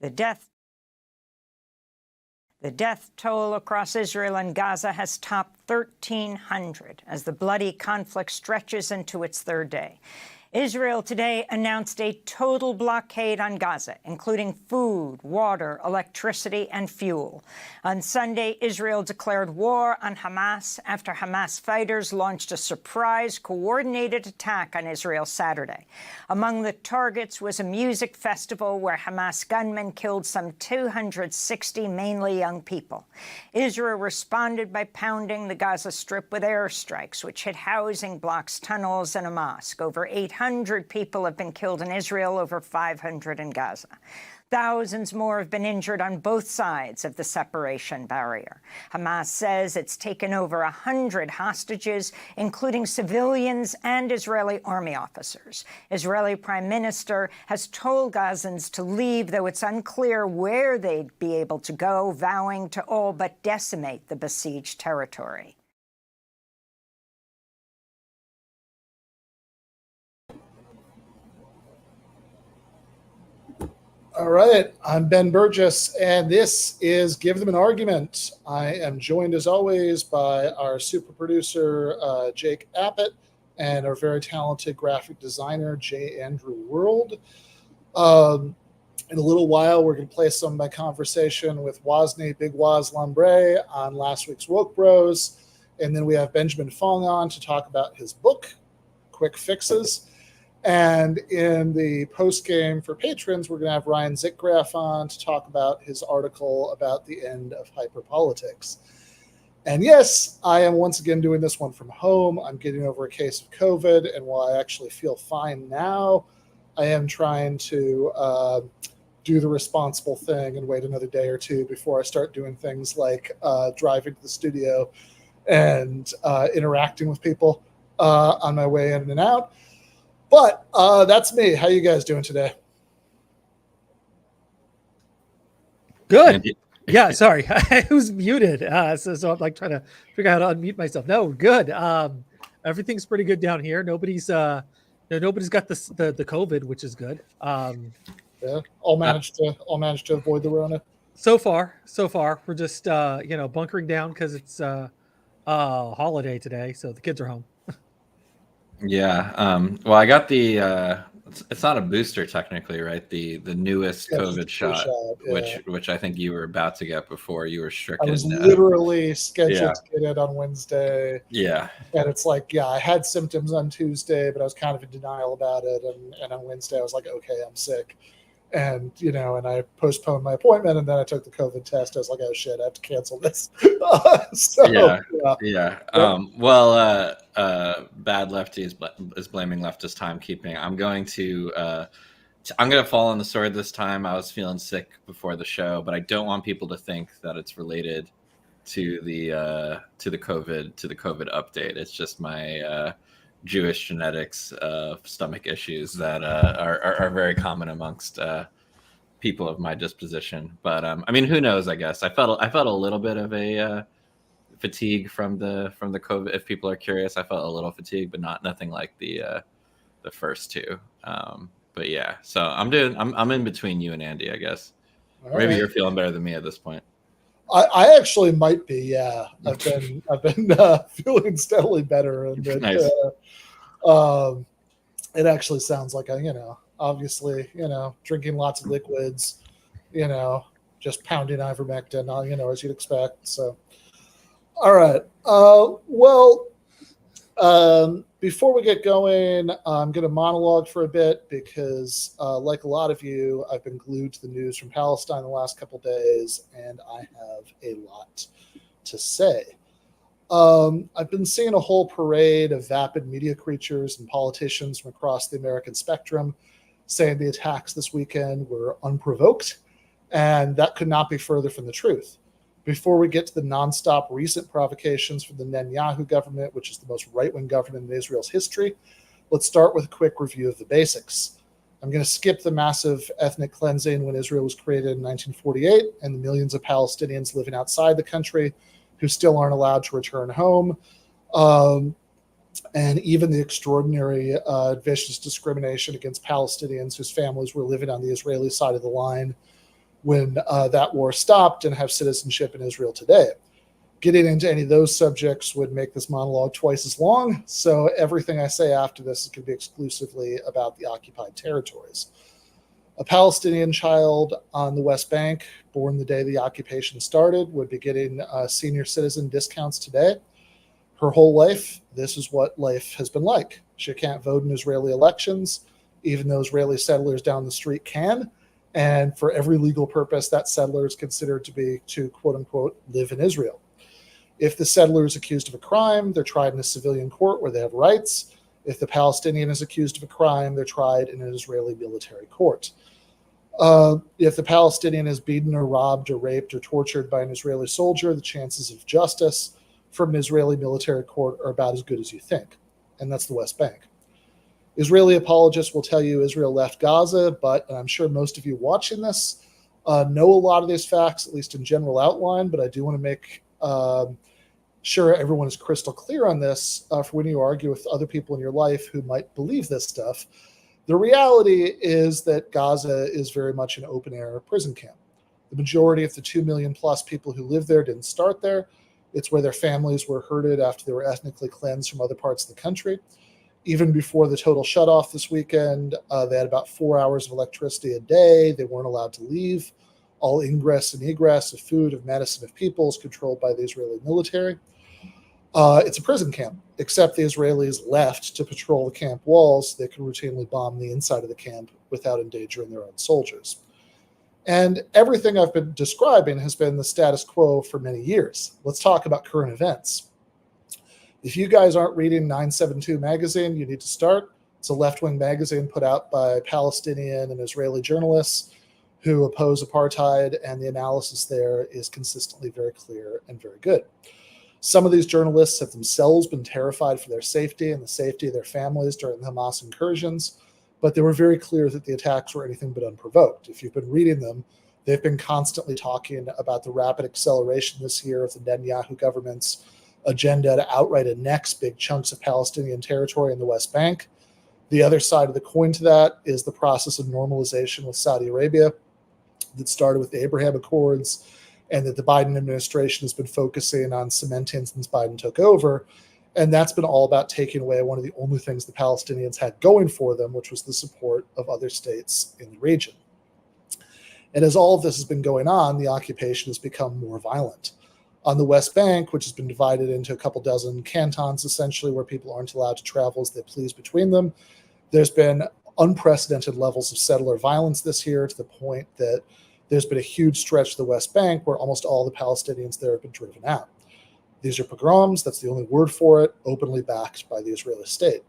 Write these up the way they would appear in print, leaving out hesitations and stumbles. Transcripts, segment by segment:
The death toll across Israel and Gaza has topped 1,300 as the bloody conflict stretches into its third day. Israel today announced a total blockade on Gaza, including food, water, electricity, and fuel. On Sunday, Israel declared war on Hamas after Hamas fighters launched a surprise coordinated attack on Israel Saturday. Among the targets was a music festival where Hamas gunmen killed some 260 mainly young people. Israel responded by pounding the Gaza Strip with airstrikes, which hit housing blocks, tunnels, and a mosque. Over 800 people have been killed in Israel, over 500 in Gaza. Thousands more have been injured on both sides of the separation barrier. Hamas says it's taken over 100 hostages, including civilians and Israeli army officers. Israeli Prime Minister has told Gazans to leave, though it's unclear where they'd be able to go, vowing to all but decimate the besieged territory. All right, I'm Ben Burgis, and this is Give Them an Argument. I am joined, as always, by our super producer, Jake Appett, and our very talented graphic designer, J. Andrew World. In a little while, we're going to play some of my conversation with Wozni Big Woz Lambre on last week's Woke Bros, and then we have Benjamin Fong on to talk about his book, Quix Fixes. And in the post-game for patrons, we're going to have Ryan Zickgraf on to talk about his article about the end of hyperpolitics. And yes, I am once again doing this one from home. I'm getting over a case of COVID, and while I actually feel fine now, I am trying to do the responsible thing and wait another day or two before I start doing things like driving to the studio and interacting with people on my way in and out. But that's me. How you guys doing today? Good. Yeah, sorry. I was muted. So I'm like trying to figure out how to unmute myself. No, good. Everything's pretty good down here. Nobody's got the COVID, which is good. Yeah, all managed to avoid the Rona. So far, we're just bunkering down because it's holiday today, so the kids are home. Yeah. Well, I got the it's not a booster technically, right? The newest COVID shot, yeah. which I think you were about to get before you were stricken. I was literally scheduled to get it on Wednesday. Yeah. And it's like, I had symptoms on Tuesday, but I was kind of in denial about it. And on Wednesday, I was like, okay, I'm sick. And, and I postponed my appointment, and then I took the COVID test. I was like, oh, shit, I have to cancel this. Yeah. Bad lefty is blaming leftist timekeeping. I'm going to fall on the sword this time. I was feeling sick before the show, but I don't want people to think that it's related to the COVID update. It's just my Jewish genetics stomach issues that are very common amongst people of my disposition. But who knows? I guess I felt a little bit of a fatigue from the COVID. If people are curious, I felt a little fatigue, but nothing like the first two. But yeah, so I'm in between you and Andy, I guess. Maybe you're feeling better than me at this point. I actually might be. Yeah, I've been feeling steadily better, and nice. It actually sounds like obviously, drinking lots of liquids, just pounding ivermectin, as you'd expect. So, all right. Before we get going, I'm going to monologue for a bit because, like a lot of you, I've been glued to the news from Palestine the last couple of days, and I have a lot to say. I've been seeing a whole parade of vapid media creatures and politicians from across the American spectrum saying the attacks this weekend were unprovoked, and that could not be further from the truth. Before we get to the nonstop recent provocations from the Netanyahu government, which is the most right-wing government in Israel's history, let's start with a quick review of the basics. I'm going to skip the massive ethnic cleansing when Israel was created in 1948 and the millions of Palestinians living outside the country who still aren't allowed to return home, and even the extraordinary vicious discrimination against Palestinians whose families were living on the Israeli side of the line when that war stopped and have citizenship in Israel today. Getting into any of those subjects would make this monologue twice as long, so everything I say after this is going to be exclusively about the occupied territories. A Palestinian child on the West Bank, born the day the occupation started, would be getting senior citizen discounts today. Her whole life, this is what life has been like. She can't vote in Israeli elections, even though Israeli settlers down the street can. And for every legal purpose, that settler is considered to quote unquote, live in Israel. If the settler is accused of a crime, they're tried in a civilian court where they have rights. If the Palestinian is accused of a crime, they're tried in an Israeli military court. If the Palestinian is beaten or robbed or raped or tortured by an Israeli soldier, the chances of justice from an Israeli military court are about as good as you think. And that's the West Bank. Israeli apologists will tell you Israel left Gaza, but and I'm sure most of you watching this know a lot of these facts, at least in general outline, but I do want to make sure everyone is crystal clear on this for when you argue with other people in your life who might believe this stuff. The reality is that Gaza is very much an open-air prison camp. The majority of the 2 million plus people who live there didn't start there. It's where their families were herded after they were ethnically cleansed from other parts of the country. Even before the total shutoff this weekend, they had about 4 hours of electricity a day. They weren't allowed to leave. All ingress and egress of food, of medicine, of people is controlled by the Israeli military. It's a prison camp, except the Israelis left to patrol the camp walls. They can routinely bomb the inside of the camp without endangering their own soldiers. And everything I've been describing has been the status quo for many years. Let's talk about current events. If you guys aren't reading 972 magazine, you need to start. It's a left-wing magazine put out by Palestinian and Israeli journalists who oppose apartheid, and the analysis there is consistently very clear and very good. Some of these journalists have themselves been terrified for their safety and the safety of their families during the Hamas incursions, but they were very clear that the attacks were anything but unprovoked. If you've been reading them, they've been constantly talking about the rapid acceleration this year of the Netanyahu government's agenda to outright annex big chunks of Palestinian territory in the West Bank. The other side of the coin to that is the process of normalization with Saudi Arabia that started with the Abraham Accords and that the Biden administration has been focusing on cementing since Biden took over. And that's been all about taking away one of the only things the Palestinians had going for them, which was the support of other states in the region. And as all of this has been going on, the occupation has become more violent. On the West Bank, which has been divided into a couple dozen cantons, essentially, where people aren't allowed to travel as they please between them, there's been unprecedented levels of settler violence this year, to the point that there's been a huge stretch of the West Bank where almost all the Palestinians there have been driven out. These are pogroms, that's the only word for it, openly backed by the Israeli state.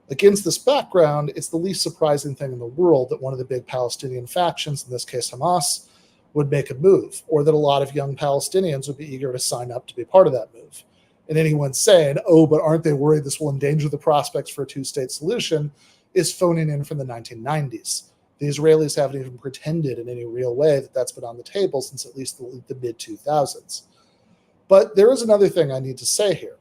Against this background, it's the least surprising thing in the world that one of the big Palestinian factions, in this case Hamas, would make a move, or that a lot of young Palestinians would be eager to sign up to be part of that move. And anyone saying, oh, but aren't they worried this will endanger the prospects for a two-state solution, is phoning in from the 1990s. The Israelis haven't even pretended in any real way that that's been on the table since at least the mid-2000s. But there is another thing I need to say here.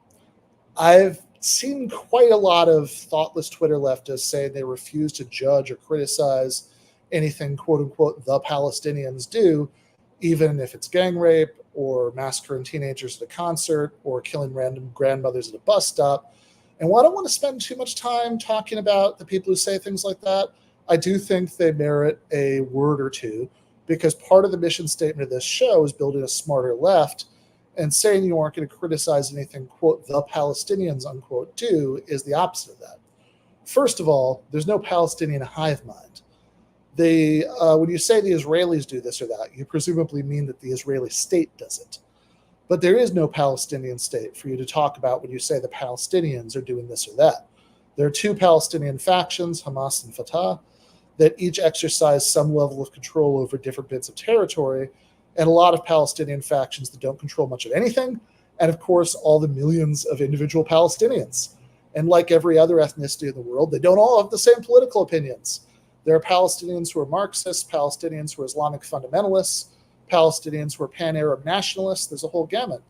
I've seen quite a lot of thoughtless Twitter leftists saying they refuse to judge or criticize anything, quote unquote, the Palestinians do, even if it's gang rape or massacring teenagers at a concert or killing random grandmothers at a bus stop. And while I don't want to spend too much time talking about the people who say things like that, I do think they merit a word or two, because part of the mission statement of this show is building a smarter left, and saying you aren't going to criticize anything, quote, the Palestinians, unquote, do is the opposite of that. First of all, there's no Palestinian hive mind. When you say the Israelis do this or that, you presumably mean that the Israeli state does it. But there is no Palestinian state for you to talk about when you say the Palestinians are doing this or that. There are two Palestinian factions, Hamas and Fatah, that each exercise some level of control over different bits of territory, and a lot of Palestinian factions that don't control much of anything, and of course, all the millions of individual Palestinians. And like every other ethnicity in the world, they don't all have the same political opinions. There are Palestinians who are Marxists, Palestinians who are Islamic fundamentalists, Palestinians who are pan-Arab nationalists. There's a whole gamut,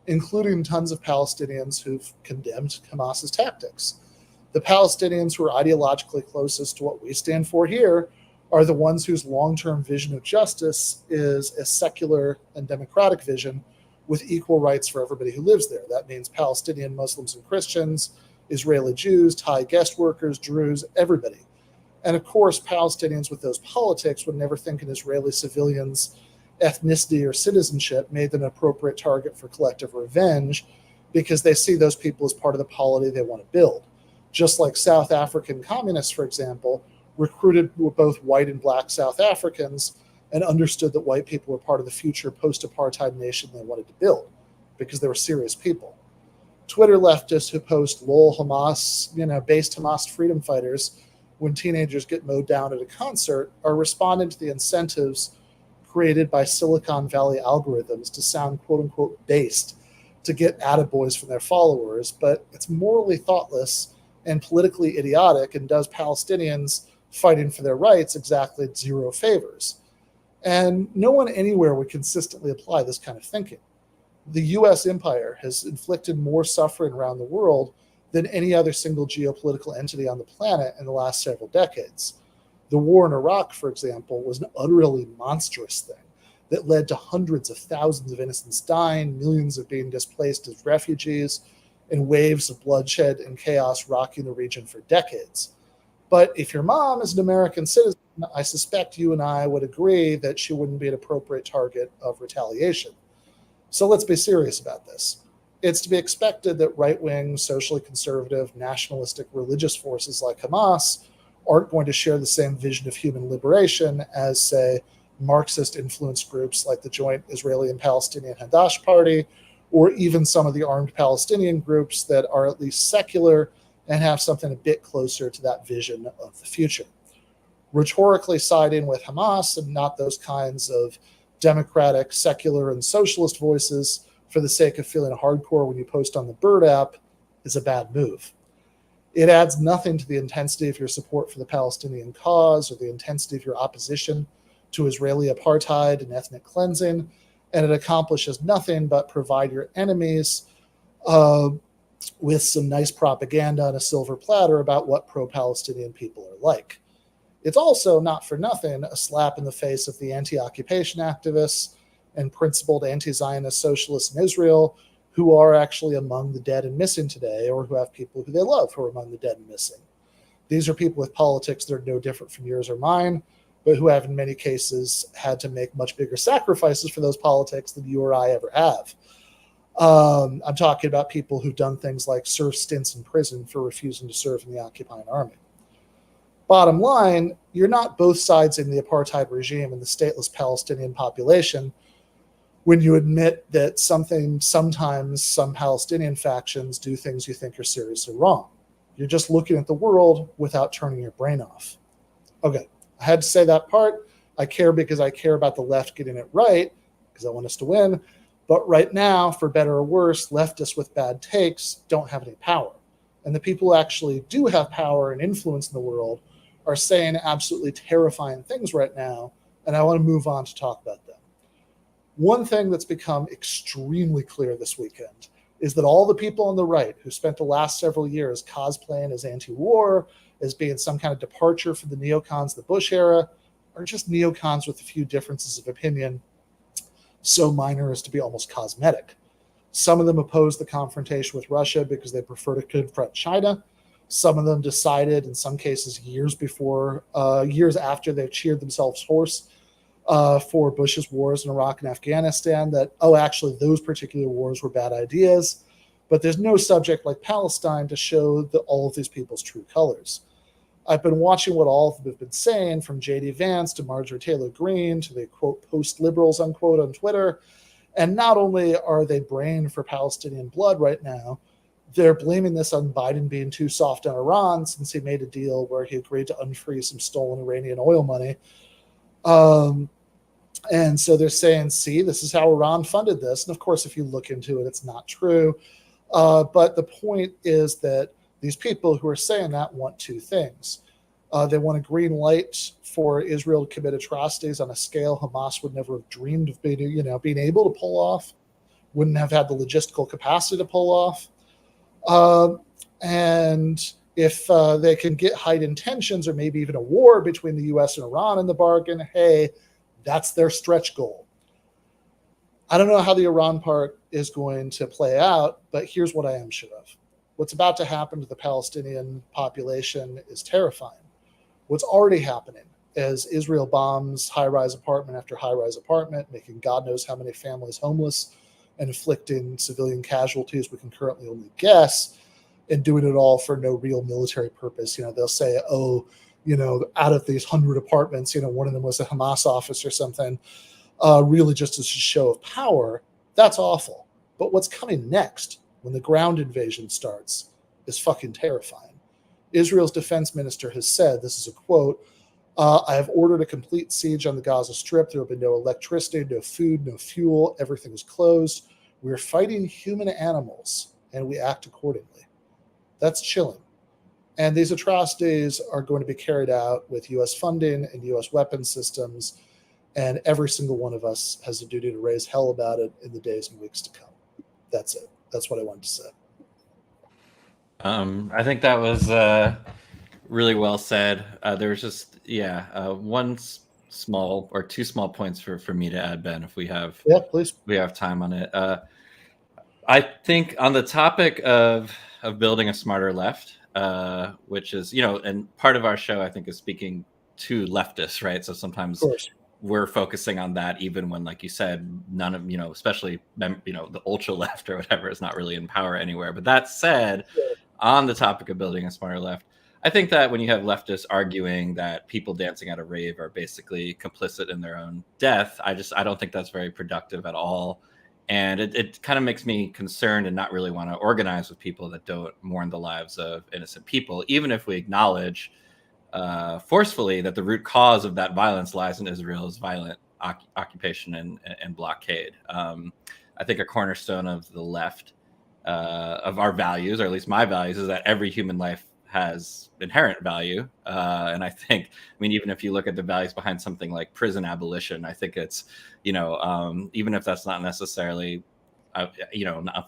including tons of Palestinians who've condemned Hamas's tactics. The Palestinians who are ideologically closest to what we stand for here are the ones whose long-term vision of justice is a secular and democratic vision with equal rights for everybody who lives there. That means Palestinian Muslims and Christians, Israeli Jews, Thai guest workers, Druze, everybody. And of course, Palestinians with those politics would never think an Israeli civilian's ethnicity or citizenship made them an appropriate target for collective revenge, because they see those people as part of the polity they want to build. Just like South African communists, for example, recruited both white and black South Africans and understood that white people were part of the future post-apartheid nation they wanted to build because they were serious people. Twitter leftists who post lol Hamas, based Hamas freedom fighters when teenagers get mowed down at a concert are responding to the incentives created by Silicon Valley algorithms to sound quote unquote based to get attaboys from their followers, but it's morally thoughtless and politically idiotic and does Palestinians fighting for their rights exactly zero favors. And no one anywhere would consistently apply this kind of thinking. The US empire has inflicted more suffering around the world than any other single geopolitical entity on the planet in the last several decades. The war in Iraq, for example, was an utterly monstrous thing that led to hundreds of thousands of innocents dying, millions of being displaced as refugees, and waves of bloodshed and chaos rocking the region for decades. But if your mom is an American citizen, I suspect you and I would agree that she wouldn't be an appropriate target of retaliation. So let's be serious about this. It's to be expected that right-wing, socially conservative, nationalistic religious forces like Hamas aren't going to share the same vision of human liberation as, say, Marxist-influenced groups like the joint Israeli and Palestinian Hadash Party, or even some of the armed Palestinian groups that are at least secular and have something a bit closer to that vision of the future. Rhetorically siding with Hamas and not those kinds of democratic, secular, and socialist voices for the sake of feeling hardcore when you post on the Bird app is a bad move. It adds nothing to the intensity of your support for the Palestinian cause or the intensity of your opposition to Israeli apartheid and ethnic cleansing, and it accomplishes nothing but provide your enemies with some nice propaganda on a silver platter about what pro-Palestinian people are like. It's also, not for nothing, a slap in the face of the anti-occupation activists and principled anti-Zionist socialists in Israel who are actually among the dead and missing today, or who have people who they love who are among the dead and missing. These are people with politics that are no different from yours or mine, but who have in many cases had to make much bigger sacrifices for those politics than you or I ever have. I'm talking about people who've done things like serve stints in prison for refusing to serve in the occupying army. Bottom line, you're not both sides in the apartheid regime and the stateless Palestinian population when you admit that sometimes some Palestinian factions do things you think are seriously wrong. You're just looking at the world without turning your brain off. Okay, I had to say that part. I care because I care about the left getting it right, because I want us to win. But right now, for better or worse, leftists with bad takes don't have any power. And the people who actually do have power and influence in the world are saying absolutely terrifying things right now, and I want to move on to talk about them. One thing that's become extremely clear this weekend is that all the people on the right who spent the last several years cosplaying as anti-war, as being some kind of departure from the neocons of the Bush era, are just neocons with a few differences of opinion, so minor as to be almost cosmetic. Some of them oppose the confrontation with Russia because they prefer to confront China. Some of them decided, in some cases years after they've cheered themselves hoarse for Bush's wars in Iraq and Afghanistan, that, actually, those particular wars were bad ideas. But there's no subject like Palestine to show all of these people's true colors. I've been watching what all of them have been saying, from J.D. Vance to Marjorie Taylor Greene to the, quote, post-liberals, unquote, on Twitter. And not only are they braying for Palestinian blood right now, they're blaming this on Biden being too soft on Iran since he made a deal where he agreed to unfreeze some stolen Iranian oil money. And so they're saying, see, this is how Iran funded this. And of course, if you look into it, it's not true. But the point is that these people who are saying that want two things. They want a green light for Israel to commit atrocities on a scale Hamas would never have dreamed of being able to pull off, wouldn't have had the logistical capacity to pull off. And If they can hide intentions or maybe even a war between the US and Iran in the bargain, hey, that's their stretch goal. I don't know how the Iran part is going to play out, but here's what I am sure of. What's about to happen to the Palestinian population is terrifying. What's already happening as Israel bombs high-rise apartment after high-rise apartment, making God knows how many families homeless and inflicting civilian casualties we can currently only guess, and doing it all for no real military purpose. They'll say, oh, out of these 100 apartments, one of them was a Hamas office or something, really just as a show of power. That's awful. But what's coming next when the ground invasion starts is fucking terrifying. Israel's defense minister has said, this is a quote, I have ordered a complete siege on the Gaza Strip. There will be no electricity, no food, no fuel. Everything is closed. We are fighting human animals, and we act accordingly. That's chilling. And these atrocities are going to be carried out with U.S. funding and U.S. weapons systems, and every single one of us has a duty to raise hell about it in the days and weeks to come. That's it. That's what I wanted to say. I think that was really well said. There was just one small or two small points for me to add, Ben, if we have please. We have time on it. I think on the topic of building a smarter left, which is and part of our show I think is speaking to leftists, right? So sometimes we're focusing on that, even when, like you said, none of especially the ultra left or whatever is not really in power anywhere. But that said, on the topic of building a smarter left, I think that when you have leftists arguing that people dancing at a rave are basically complicit in their own death, I don't think that's very productive at all. And it kind of makes me concerned and not really want to organize with people that don't mourn the lives of innocent people, even if we acknowledge forcefully that the root cause of that violence lies in Israel's violent occupation and blockade. I think a cornerstone of the left, of our values, or at least my values, is that every human life has inherent value. And I think, even if you look at the values behind something like prison abolition, I think it's, even if that's not necessarily, I'm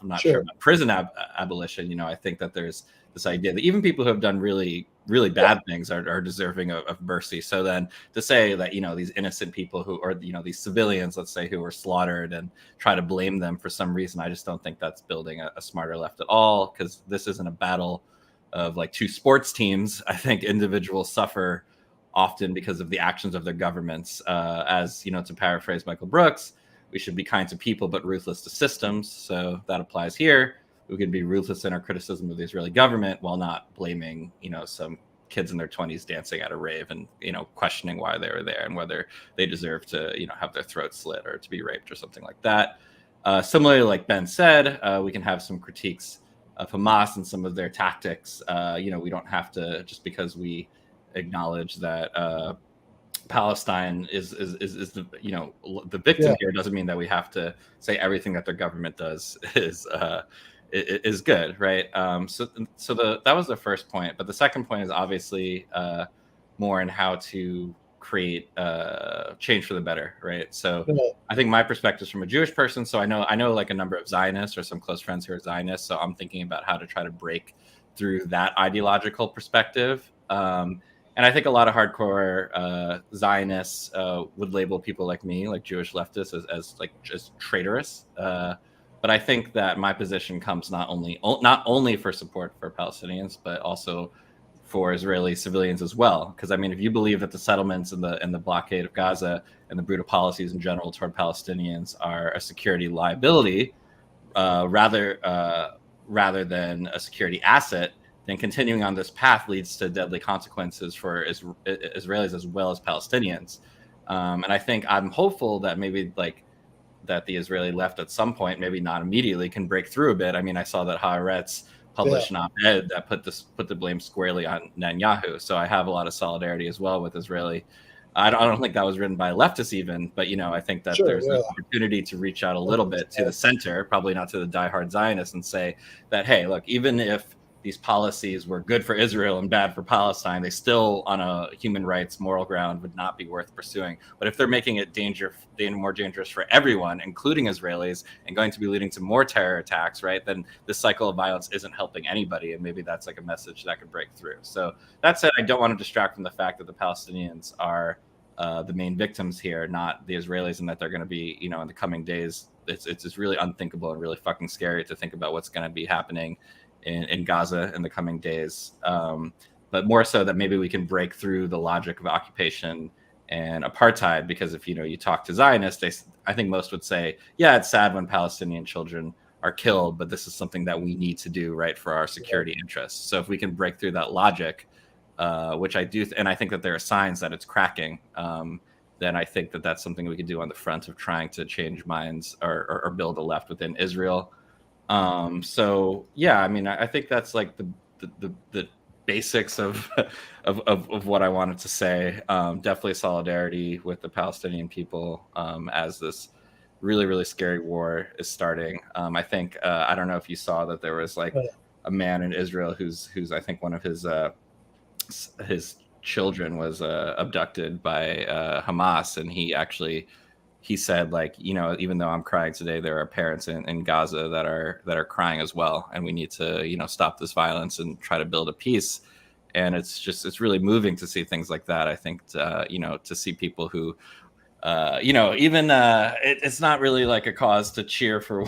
not sure about prison abolition, I think that there's this idea that even people who have done really, really bad things are deserving of mercy. So then to say that, these innocent people or these civilians, let's say, who were slaughtered and try to blame them for some reason, I just don't think that's building a smarter left at all, because this isn't a battle of like two sports teams. I think individuals suffer often because of the actions of their governments. As to paraphrase Michael Brooks, we should be kind to people but ruthless to systems. So that applies here. We could be ruthless in our criticism of the Israeli government while not blaming, some kids in their 20s dancing at a rave and, questioning why they were there and whether they deserve to, have their throats slit or to be raped or something like that. Similarly, like Ben said, we can have some critiques of Hamas and some of their tactics. We don't have to, just because we acknowledge that Palestine is the the victim here, doesn't mean that we have to say everything that their government does is good, right? So that was the first point, but the second point is obviously more in how to create change for the better, right? So I think my perspective is from a Jewish person, so I know like a number of Zionists or some close friends who are Zionists, so I'm thinking about how to try to break through that ideological perspective. And I think a lot of hardcore Zionists would label people like me, like Jewish leftists, as like just traitorous. But I think that my position comes not only for support for Palestinians, but also for Israeli civilians as well. Because if you believe that the settlements and the blockade of Gaza and the brutal policies in general toward Palestinians are a security liability, rather than a security asset, then continuing on this path leads to deadly consequences for Israelis as well as Palestinians. And I think I'm hopeful that maybe that the Israeli left at some point, maybe not immediately, can break through a bit. I saw that Haaretz published an op-ed that put the blame squarely on Netanyahu. So I have a lot of solidarity as well with Israeli. I don't think that was written by leftists even, but I think that there's an opportunity to reach out a little bit to the center, probably not to the diehard Zionists, and say that, hey, look, even if these policies were good for Israel and bad for Palestine, they still, on a human rights moral ground, would not be worth pursuing. But if they're making it more dangerous for everyone, including Israelis, and going to be leading to more terror attacks, right, then this cycle of violence isn't helping anybody. And maybe that's like a message that could break through. So that said, I don't want to distract from the fact that the Palestinians are the main victims here, not the Israelis, and that they're going to be, in the coming days. It's just really unthinkable and really fucking scary to think about what's going to be happening in Gaza in the coming days. But more so that maybe we can break through the logic of occupation and apartheid, because if you talk to Zionists, I think most would say, yeah, it's sad when Palestinian children are killed, but this is something that we need to do, right, for our security interests. So if we can break through that logic, which I do, and I think that there are signs that it's cracking, then I think that that's something we could do on the front of trying to change minds or build a left within Israel. So yeah, I mean, I think that's like the basics of what I wanted to say. Definitely solidarity with the Palestinian people as this really, really scary war is starting. I think I don't know if you saw that there was like a man in Israel who's I think one of his children was abducted by Hamas, and he said, like, even though I'm crying today, there are parents in Gaza that are crying as well, and we need to stop this violence and try to build a peace. And it's really moving to see things like that. I think to see people who it's not really like a cause to cheer for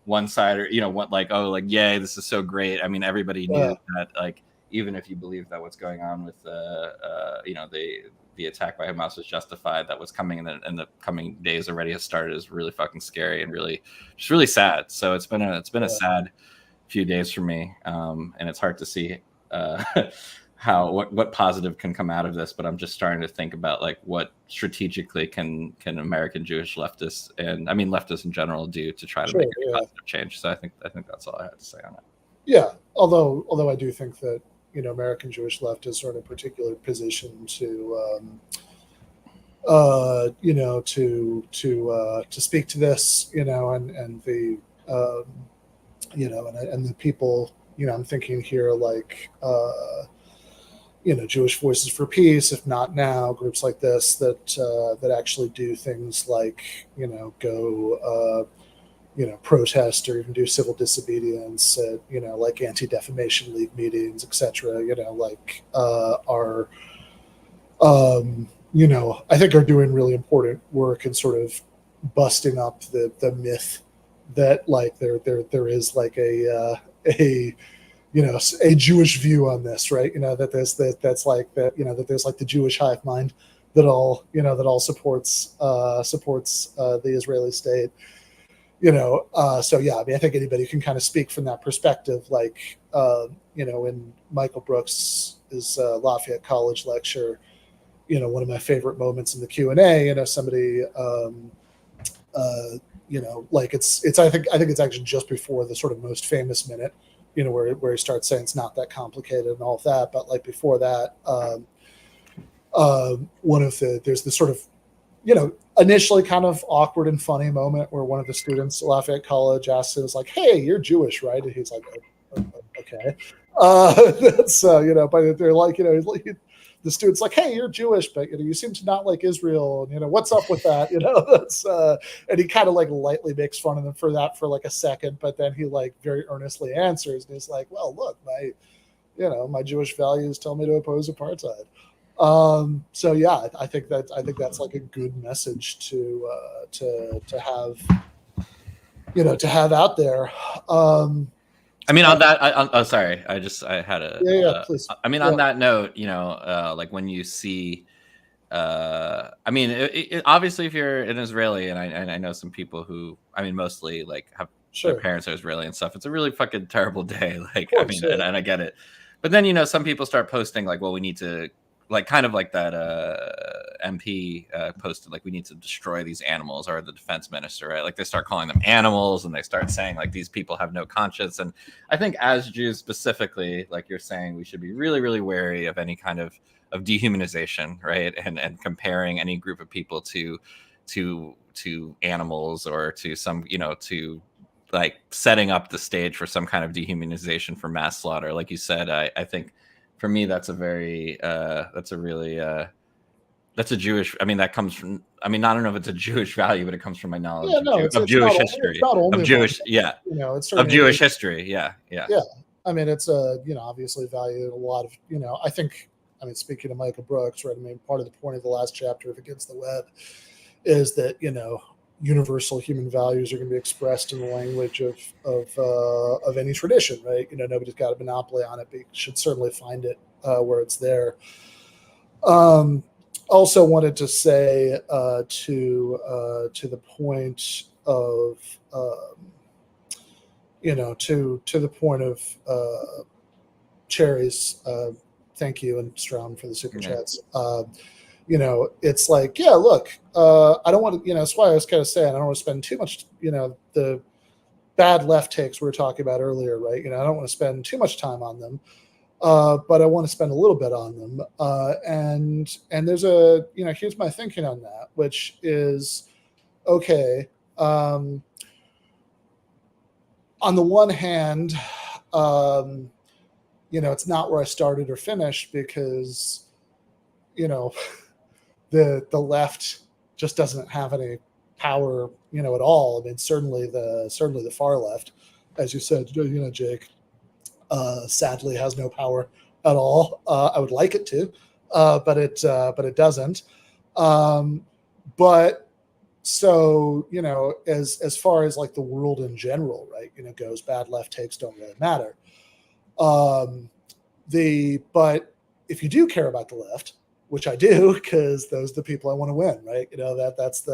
one side, or what, like, oh, like, yay, this is so great. I mean, everybody knew that, like, even if you believe that what's going on with the attack by Hamas was justified, that what's coming in the coming days already has started is really fucking scary and really sad. So it's been a sad few days for me, and it's hard to see what positive can come out of this. But I'm just starting to think about, like, what strategically can American Jewish leftists, and I mean leftists in general, do to try to make a positive change. So I think that's all I had to say on it. Yeah, although I do think that American Jewish leftists are in a particular position to speak to this, and the and the people, I'm thinking here, like Jewish Voices for Peace, if not now, groups like this that actually do things like go protest or even do civil disobedience at, like Anti-Defamation League meetings, etc., are, I think are doing really important work in sort of busting up the myth that, like, there is like a Jewish view on this, right? That there's like the Jewish hive mind that all supports the Israeli state. So yeah, I mean, I think anybody can kind of speak from that perspective. Like, in Michael Brooks' Lafayette College lecture, one of my favorite moments in the Q&A, somebody, like I think it's actually just before the sort of most famous minute, where he starts saying it's not that complicated and all of that. But like before that, there's this sort of, initially kind of awkward and funny moment where one of the students at Lafayette College asks him, was like, "Hey, you're Jewish, right?" And he's like, "Okay." That's but they're like, the student's like, "Hey, you're Jewish, but you seem to not like Israel, and what's up with that?" That's and he kind of like lightly makes fun of them for that for like a second, but then he like very earnestly answers, and he's like, "Well, look, my Jewish values tell me to oppose apartheid." So yeah, I think that's like a good message to have, to have out there. I mean, on that, sorry, I had a, please. I mean, on that note, like when you see, I mean, obviously if you're an Israeli, and I know some people who, I mean, mostly like have their parents are Israeli and stuff, it's a really fucking terrible day. Like, I mean, and I get it. But then, some people start posting like, well, we need to, like, kind of like that MP posted, like, we need to destroy these animals, or the defense minister, right? Like, they start calling them animals, and they start saying like these people have no conscience. And I think as Jews specifically, like you're saying, we should be really, really wary of any kind of dehumanization, right? And comparing any group of people to animals, or to some, to like setting up the stage for some kind of dehumanization for mass slaughter. Like you said, I think for me that's a very that's a really that's a Jewish. I mean, that comes from. I mean, I don't know if it's a Jewish value, but it comes from my knowledge of Jewish history, it's not only of Jewish, about, yeah, it's of Jewish history, yeah. I mean, it's a obviously valued a lot of I think. I mean, speaking of Michael Brooks, right? I mean, part of the point of the last chapter of Against the Web is that universal human values are going to be expressed in the language of any tradition, right? Nobody's got a monopoly on it, but you should certainly find it where it's there. Also wanted to say to the point of to the point of Cherry's thank you and Strom for the super chats. It's like, yeah, look, I don't want to, that's why I was kind of saying I don't want to spend too much, the bad left takes we were talking about earlier, right? I don't want to spend too much time on them. But I want to spend a little bit on them. And there's here's my thinking on that, which is, okay, on the one hand, it's not where I started or finished because, the left just doesn't have any power, at all. I mean, certainly the far left, as you said, Jake, sadly has no power at all. I would like it to, but it doesn't. But so, as far as like the world in general, right, goes, bad left takes don't really matter. But if you do care about the left, which I do, because those are the people I want to win, right? That's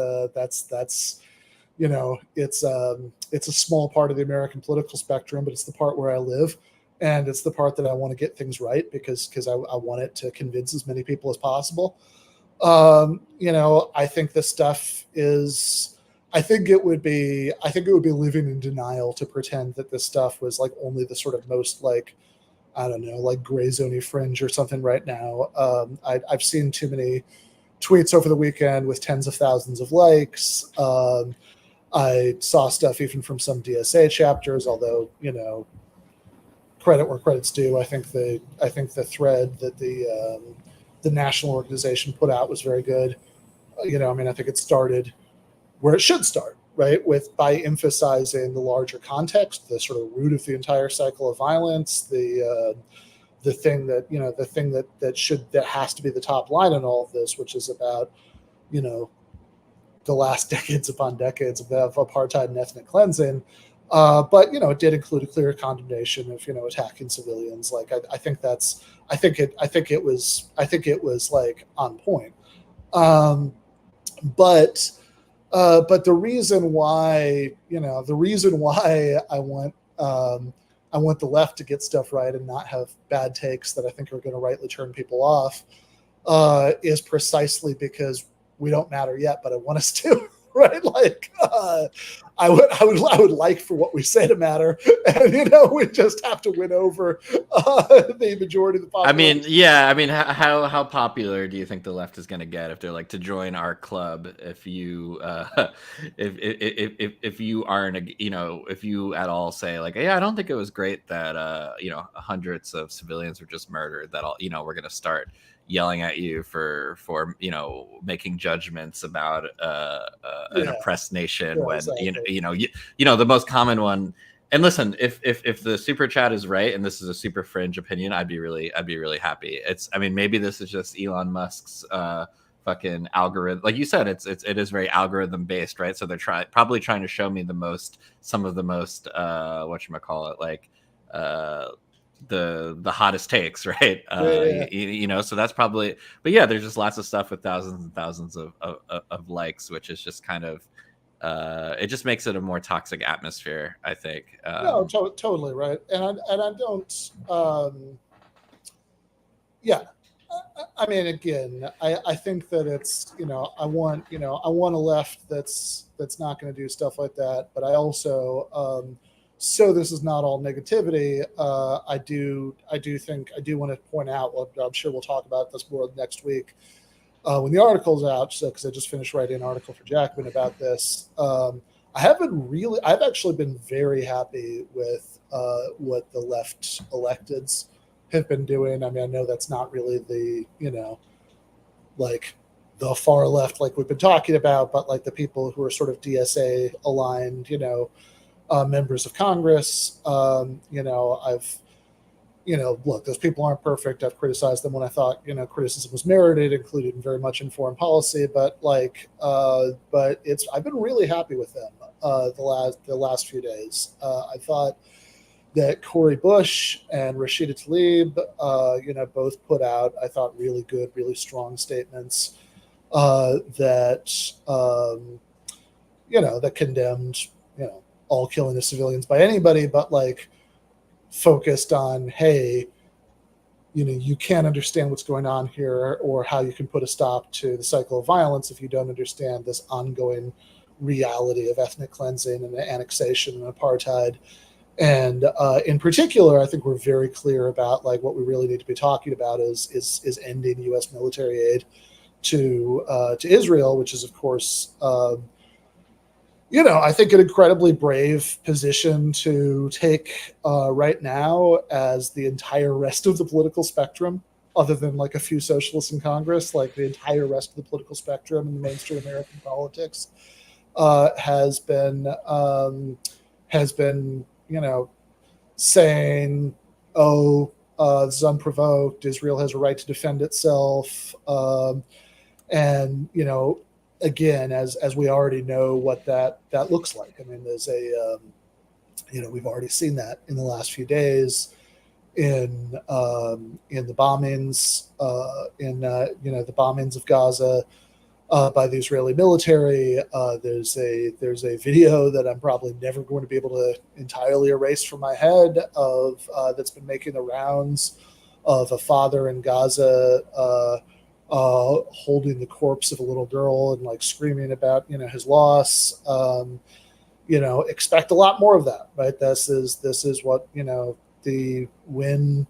it's a small part of the American political spectrum, but it's the part where I live. And it's the part that I want to get things right because I want it to convince as many people as possible. I think this stuff is, I think it would be living in denial to pretend that this stuff was like only the sort of most like, I don't know, like gray zone-y fringe or something right now. I've seen too many tweets over the weekend with tens of thousands of likes. I saw stuff even from some DSA chapters, although, credit where credit's due. I think the thread that the national organization put out was very good. I think it started where it should start, right? By emphasizing the larger context, the sort of root of the entire cycle of violence, the thing that has to be the top line in all of this, which is about, the last decades upon decades of apartheid and ethnic cleansing. But it did include a clear condemnation of attacking civilians. Like I think it was like on point. But the reason why I want the left to get stuff right and not have bad takes that I think are going to rightly turn people off is precisely because we don't matter yet, but I want us to. Right, like I would like for what we say to matter, and we just have to win over the majority of the population. How popular do you think the left is going to get if they're like to join our club? If you if you aren't if you at all say like, yeah, I don't think it was great that hundreds of civilians were just murdered, that all we're going to start yelling at you for making judgments about an oppressed nation when exactly. The most common one. And listen, if the super chat is right and this is a super fringe opinion, I'd be really happy. Maybe this is just Elon Musk's fucking algorithm. Like you said, it is very algorithm based, right? So they're probably trying to show me some of the most whatchamacallit, like the hottest takes, right? So that's probably, but yeah, there's just lots of stuff with thousands and thousands of likes, which is just kind of it just makes it a more toxic atmosphere, I think. No, totally right. And I don't again, I think that it's I want a left that's not going to do stuff like that, but I also so this is not all negativity. I do want to point out, well, I'm sure we'll talk about this more next week when the article's out, because I just finished writing an article for Jackman about this. I've actually been very happy with what the left electeds have been doing. I mean, I know that's not really the, like the far left, like we've been talking about, but like the people who are sort of DSA aligned, members of Congress. Look, those people aren't perfect. I've criticized them when I thought, criticism was merited, including very much in foreign policy. But I've been really happy with them the last few days. I thought that Cori Bush and Rashida Tlaib, both put out, I thought, really good, really strong statements that condemned, all killing of civilians by anybody, but like focused on, hey, you can't understand what's going on here or how you can put a stop to the cycle of violence if you don't understand this ongoing reality of ethnic cleansing and annexation and apartheid. And in particular, I think we're very clear about like what we really need to be talking about is ending U.S. military aid to Israel, which is, of course, I think an incredibly brave position to take right now, as the entire rest of the political spectrum, other than like a few socialists in Congress, like the entire rest of the political spectrum in the mainstream American politics has been saying, this is unprovoked. Israel has a right to defend itself. And, again, as we already know what that looks like. I mean, there's we've already seen that in the last few days in the bombings, the bombings of Gaza by the Israeli military. There's a video that I'm probably never going to be able to entirely erase from my head of that's been making the rounds of a father in Gaza holding the corpse of a little girl and like screaming about his loss. Expect a lot more of that, right? This is what when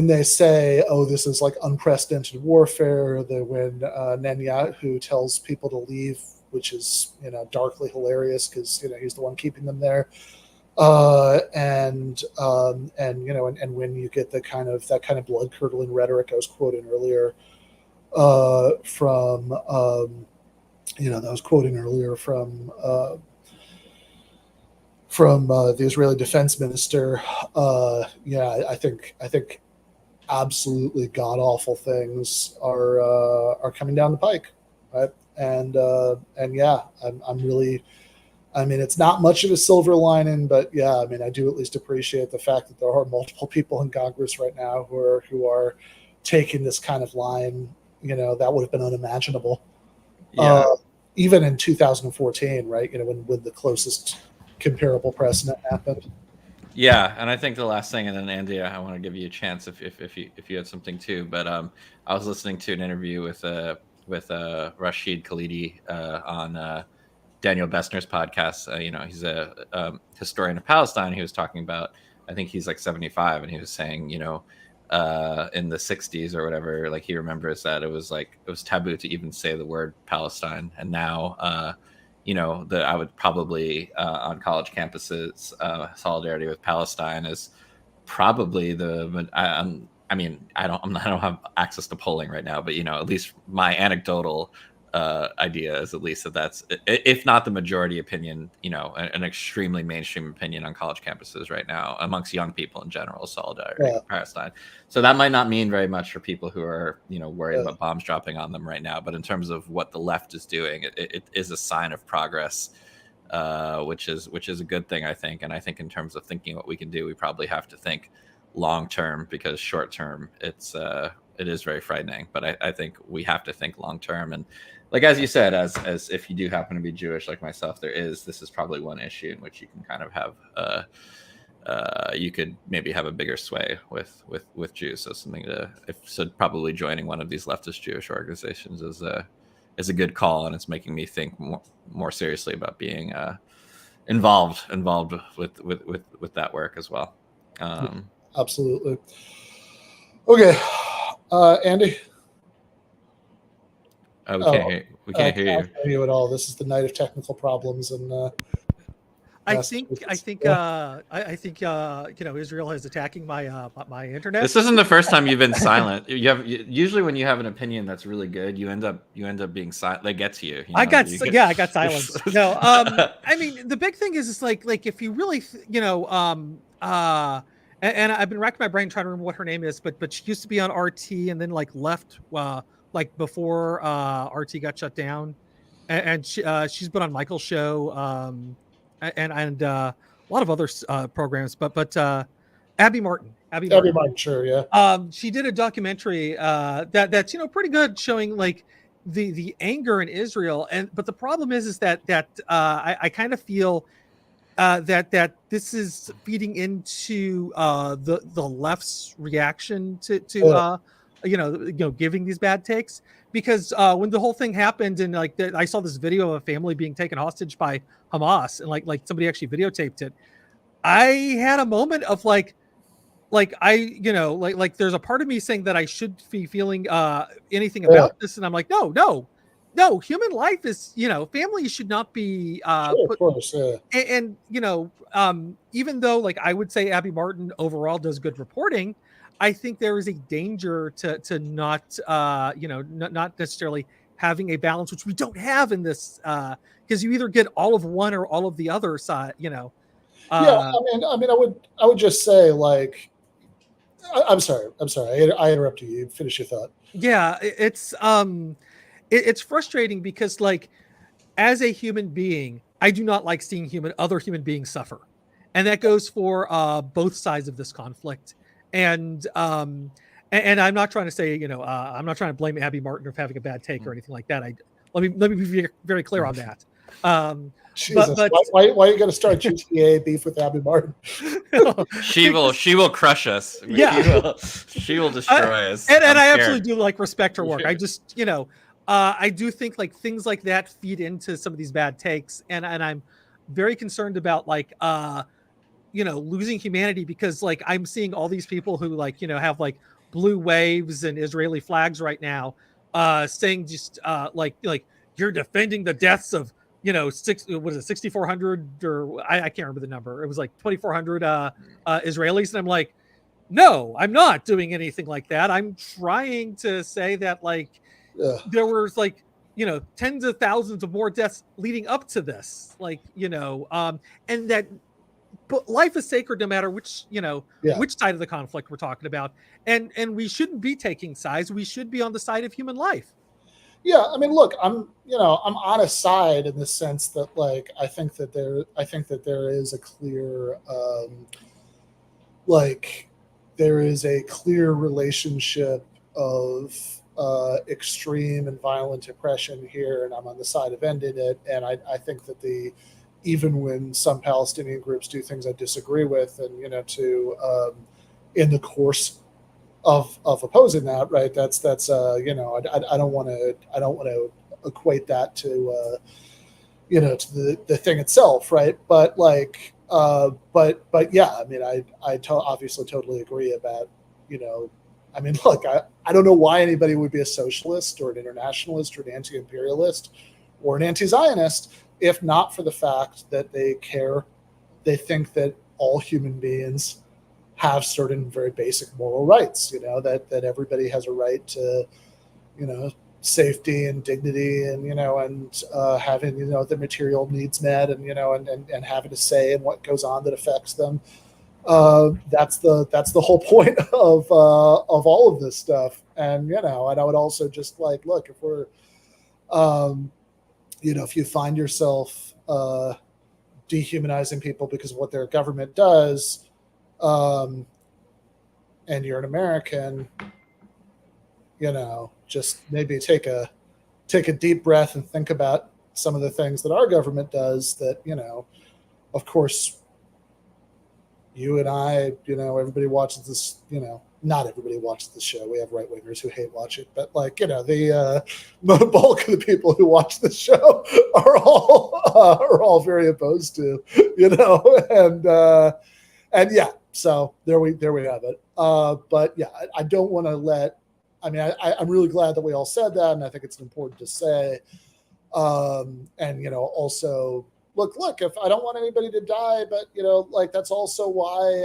they say, this is like unprecedented warfare, when Netanyahu tells people to leave, which is darkly hilarious because he's the one keeping them there. And when you get that kind of blood curdling rhetoric I was quoting earlier from the Israeli defense minister. I think absolutely god awful things are coming down the pike, right? And I'm really. I mean, it's not much of a silver lining, but yeah, I mean, I do at least appreciate the fact that there are multiple people in Congress right now who are taking this kind of line. That would have been unimaginable, even in 2014, right? When the closest comparable precedent happened. Yeah, and I think the last thing, and then Andy, I want to give you a chance if you had something too. But I was listening to an interview with Rashid Khalidi on Daniel Bessner's podcast. He's a historian of Palestine. He was talking about, I think he's like 75, and he was saying, in the 60s or whatever, like he remembers that it was taboo to even say the word Palestine, and now that I would probably on college campuses, solidarity with Palestine is probably I don't have access to polling right now, but at least my anecdotal idea is at least that's, if not the majority opinion, an extremely mainstream opinion on college campuses right now amongst young people in general, solidarity with Palestine. So that might not mean very much for people who are worried about bombs dropping on them right now, but in terms of what the left is doing, it is a sign of progress, which is a good thing, I think. And I think in terms of thinking what we can do, we probably have to think long term, because short term it is very frightening. But I think we have to think long term. And like, as you said, as if you do happen to be Jewish like myself, this is probably one issue in which you can kind of have you could maybe have a bigger sway with Jews. So probably joining one of these leftist Jewish organizations is a good call, and it's making me think more seriously about being involved with that work as well. Absolutely. Okay, Andy. Oh, we I can't hear can't you. hear you at all. This is the night of technical problems, and I think Israel is attacking my internet. This isn't the first time you've been silent. Usually when you have an opinion that's really good, you end up being silent. That gets you. I got silenced. No, I mean the big thing is like if you really and I've been racking my brain trying to remember what her name is, but she used to be on RT and then like left like before RT got shut down, and she's been on Michael's show and a lot of other programs, but Abby Martin. sure, yeah. She did a documentary that's pretty good, showing like the anger in Israel, but the problem is that I kind of feel that this is feeding into the left's reaction to giving these bad takes, because when the whole thing happened and like I saw this video of a family being taken hostage by Hamas and like somebody actually videotaped it, I had a moment of like there's a part of me saying that I should be feeling anything about this, and I'm like no, human life is families should not be Sure, of course, yeah. and even though like I would say Abby Martin overall does good reporting, I think there is a danger to not not necessarily having a balance, which we don't have in this, because you either get all of one or all of the other side. Yeah, I mean, I would just say like, I'm sorry, I interrupted you. Finish your thought. Yeah, it's frustrating because like as a human being, I do not like seeing other human beings suffer, and that goes for both sides of this conflict. And I'm not trying to say I'm not trying to blame Abby Martin for having a bad take or anything like that. Let me be very clear on that. Jesus, but why are you going to start GTAA beef with Abby Martin? She will crush us. Yeah, she will destroy us. And I absolutely do like respect her work. I just I do think like things like that feed into some of these bad takes, and I'm very concerned about like losing humanity, because like I'm seeing all these people who like have like blue waves and Israeli flags right now, saying just like you're defending the deaths of 6,400 or I can't remember the number. It was like 2,400 Israelis, and I'm like, no, I'm not doing anything like that. I'm trying to say that like there was like tens of thousands of more deaths leading up to this, like and that. But life is sacred no matter which which side of the conflict we're talking about, and we shouldn't be taking sides. We should be on the side of human life. Yeah, I mean, look, I'm on a side in the sense that like I think that there is a clear there is a clear relationship of extreme and violent oppression here, and I'm on the side of ending it. And I think that even when some Palestinian groups do things I disagree with, and in the course of opposing that, right? That's I don't want to equate that to to the thing itself, right? But like but yeah, I mean I obviously totally agree about I mean, look, I don't know why anybody would be a socialist or an internationalist or an anti-imperialist or an anti-Zionist if not for the fact that they think that all human beings have certain very basic moral rights, that everybody has a right to, safety and dignity and, and having, the material needs met and, and having a say in what goes on that affects them. That's the whole point of all of this stuff. And, and I would also just like, look, if we're, if you find yourself dehumanizing people because of what their government does, and you're an American, just maybe take a deep breath and think about some of the things that our government does that, of course, you and I, everybody watches this, not everybody watches the show. We have right wingers who hate watching, but like, the bulk of the people who watch the show are all very opposed to, and yeah, so there we have it. But yeah, I don't want to I mean, I'm really glad that we all said that, and I think it's important to say. And, you know, also, look, if I don't want anybody to die, but, you know, like, that's also why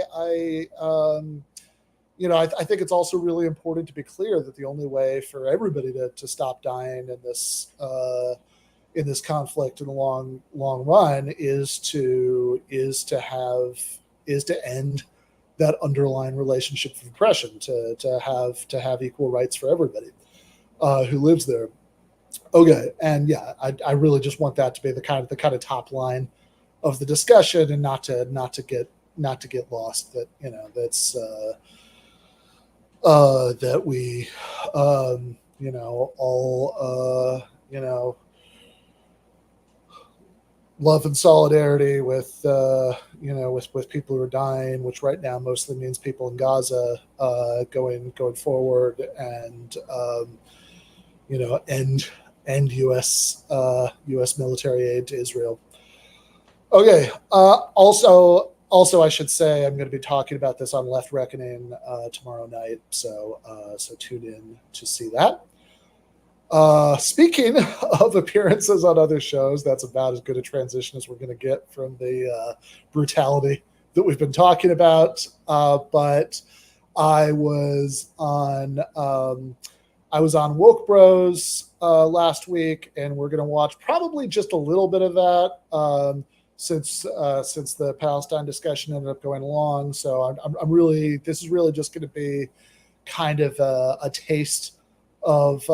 you know, I think it's also really important to be clear that the only way for everybody to stop dying in this conflict in the long run is to end that underlying relationship of oppression, to have equal rights for everybody who lives there. Okay, and yeah, I really just want that to be the kind of top line of the discussion, and not to get lost. That, you know, that's that we you know, all you know, love and solidarity with you know, with people who are dying, which right now mostly means people in Gaza, going forward, and you know, end U.S. military aid to Israel. Okay. Also, I should say I'm going to be talking about this on Left Reckoning tomorrow night, so tune in to see that. Speaking of appearances on other shows, that's about as good a transition as we're going to get from the brutality that we've been talking about. But I was on Woke Bros last week, and we're going to watch probably just a little bit of that since the Palestine discussion ended up going long. So this is really just going to be kind of a taste of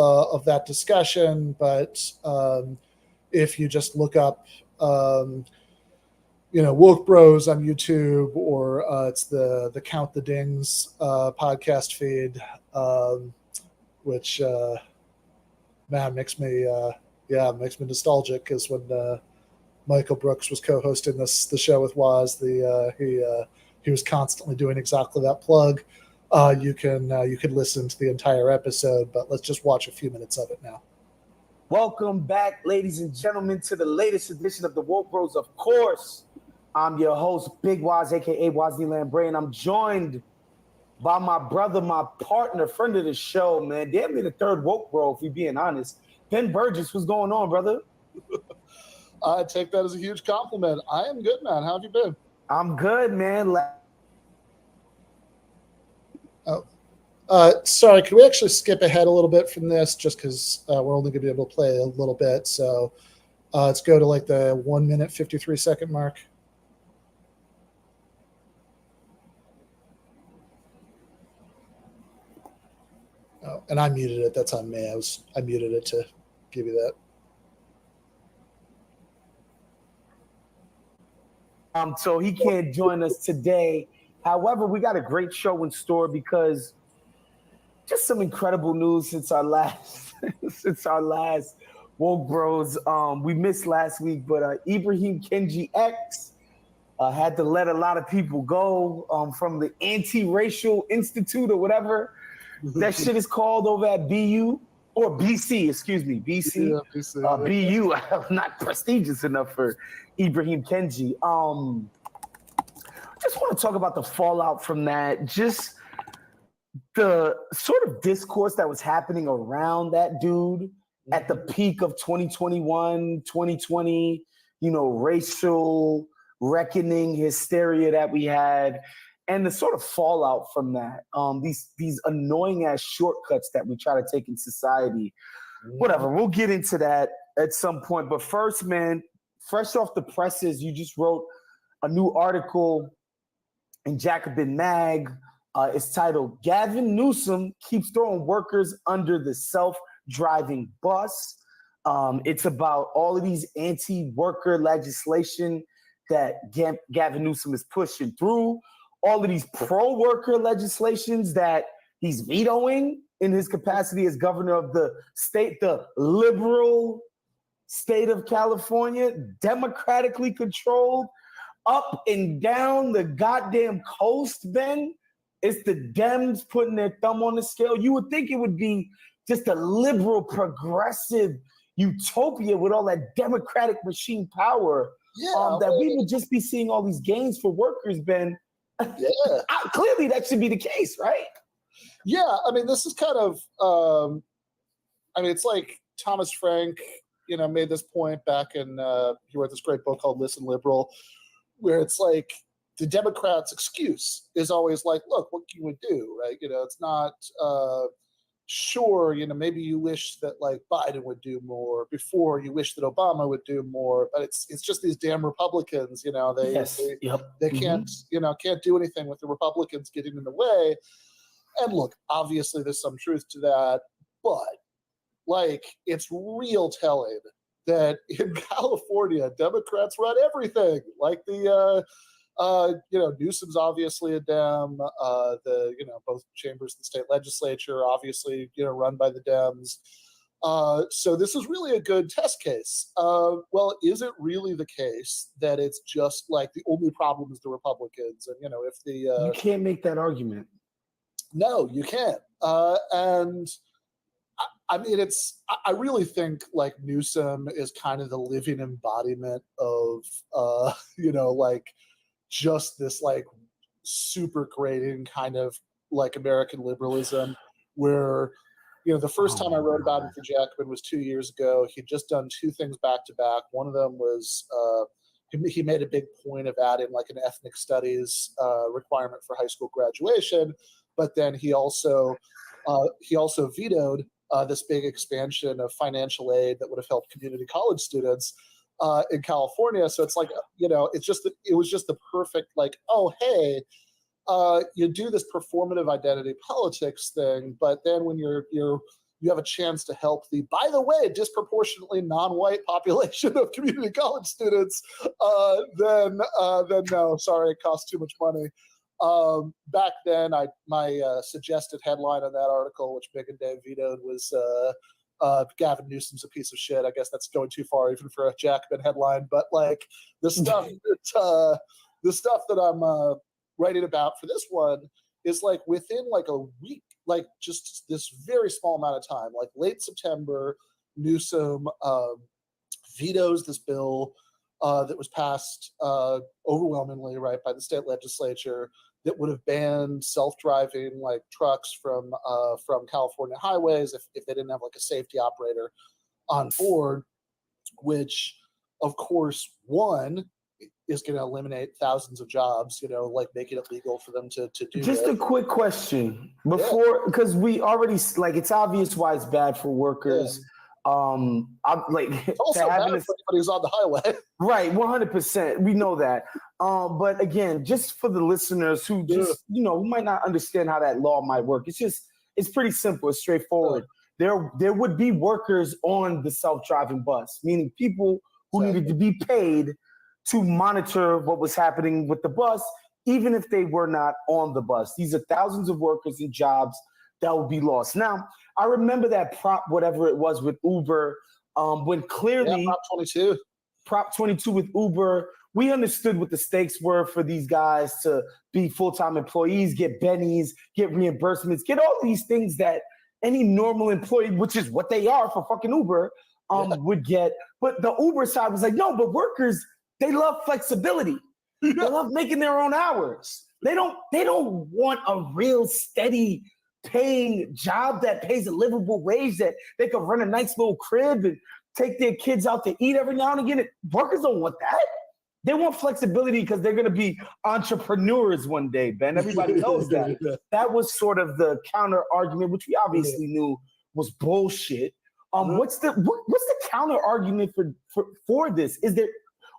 that discussion. But if you just look up you know, Woke Bros on YouTube, or it's the Count the Dings podcast feed, which man, makes me nostalgic, because when Michael Brooks was co-hosting the show with Waz, he was constantly doing exactly that plug. You can listen to the entire episode, but let's just watch a few minutes of it now. Welcome back, ladies and gentlemen, to the latest edition of the Woke Bros. Of course, I'm your host, Big Waz, aka Wazni Lambre, and I'm joined by my brother, my partner, friend of the show, man. Damn near the third Woke Bro, if we're being honest. Ben Burgis, what's going on, brother? I take that as a huge compliment. I am good, man. How have you been? I'm good, man. Sorry, can we actually skip ahead a little bit from this, just because we're only going to be able to play a little bit. So let's go to like the 1 minute 53 second mark. Oh, and I muted it. That's on me. I muted it to give you that. So he can't join us today. However, we got a great show in store, because just some incredible news since our last Woke Bros. We missed last week, but Ibrahim Kenji X had to let a lot of people go from the Anti-Racial Institute, or whatever that shit is called over at BU. Or BC, excuse me, BC. Yeah, BC. BU, not prestigious enough for Ibrahim Kenji. Just want to talk about the fallout from that. Just the sort of discourse that was happening around that dude at the peak of 2021, 2020, you know, racial reckoning, hysteria that we had, and the sort of fallout from that. These annoying ass shortcuts that we try to take in society. Whatever, we'll get into that at some point. But first, man, fresh off the presses, you just wrote a new article in Jacobin Mag. It's titled "Gavin Newsom Keeps Throwing Workers Under the Self-Driving Bus." It's about all of these anti-worker legislation that Gavin Newsom is pushing through, all of these pro-worker legislations that he's vetoing in his capacity as governor of the state, the liberal state of California, democratically controlled, up and down the goddamn coast, Ben. It's the Dems putting their thumb on the scale. You would think it would be just a liberal, progressive utopia with all that democratic machine power, that we would just be seeing all these gains for workers, Ben. Yeah. Clearly that should be the case, right? Yeah, I mean, this is kind of, I mean, it's like Thomas Frank, made this point back in, he wrote this great book called Listen Liberal, where it's like the Democrats' excuse is always like, look, what can we do, right? It's not, sure, maybe you wish that like Biden would do more before you wish that Obama would do more, but it's just these damn Republicans, they can't, can't do anything with the Republicans getting in the way. And look, obviously there's some truth to that, but like it's real telling that in California, Democrats run everything. Like Newsom's obviously a Dem. Both chambers of the state legislature obviously, run by the Dems. So this is really a good test case. Well, is it really the case that it's just like the only problem is the Republicans? And if you can't make that argument. No, you can't. And I mean, I really think like Newsom is kind of the living embodiment of, like just this like super grating kind of like American liberalism where, the first time I wrote about it for Jackman was 2 years ago. He'd just done two things back to back. One of them was he made a big point of adding like an ethnic studies requirement for high school graduation, but then he also vetoed this big expansion of financial aid that would have helped community college students in California. So it's like, it was just the perfect like, oh, hey, you do this performative identity politics thing, but then when you have a chance to help the, by the way, disproportionately non-white population of community college students, then no, sorry, it costs too much money. Back then, my suggested headline on that article, which Big and Dave vetoed, was Gavin Newsom's a piece of shit. I guess that's going too far even for a Jackman headline. But like the stuff that I'm writing about for this one is like within like a week, like just this very small amount of time, like late September, Newsom vetoes this bill that was passed overwhelmingly, right, by the state legislature that would have banned self-driving like trucks from California highways if they didn't have like a safety operator on board, which of course is going to eliminate thousands of jobs, like making it legal for them to do. Just a quick question before, because we already like it's obvious why it's bad for workers. I'm like it's also bad for anybody who's on the highway. Right, 100%. We know that. But again, just for the listeners who just who might not understand how that law might work, it's pretty simple. It's straightforward. There would be workers on the self-driving bus, meaning people who needed to be paid to monitor what was happening with the bus, even if they were not on the bus. These are thousands of workers and jobs that would be lost. Now, I remember that Prop, whatever it was with Uber, when clearly Prop 22 with Uber, we understood what the stakes were for these guys to be full-time employees, get bennies, get reimbursements, get all these things that any normal employee, which is what they are for fucking Uber, would get. But the Uber side was like, no, but workers, they love flexibility. They love making their own hours. They don't want a real steady paying job that pays a livable wage that they could run a nice little crib and take their kids out to eat every now and again. Workers don't want that. They want flexibility because they're going to be entrepreneurs one day, Ben. Everybody knows that. That was sort of the counter argument, which we obviously knew was bullshit. What's the counter argument for this? Is there,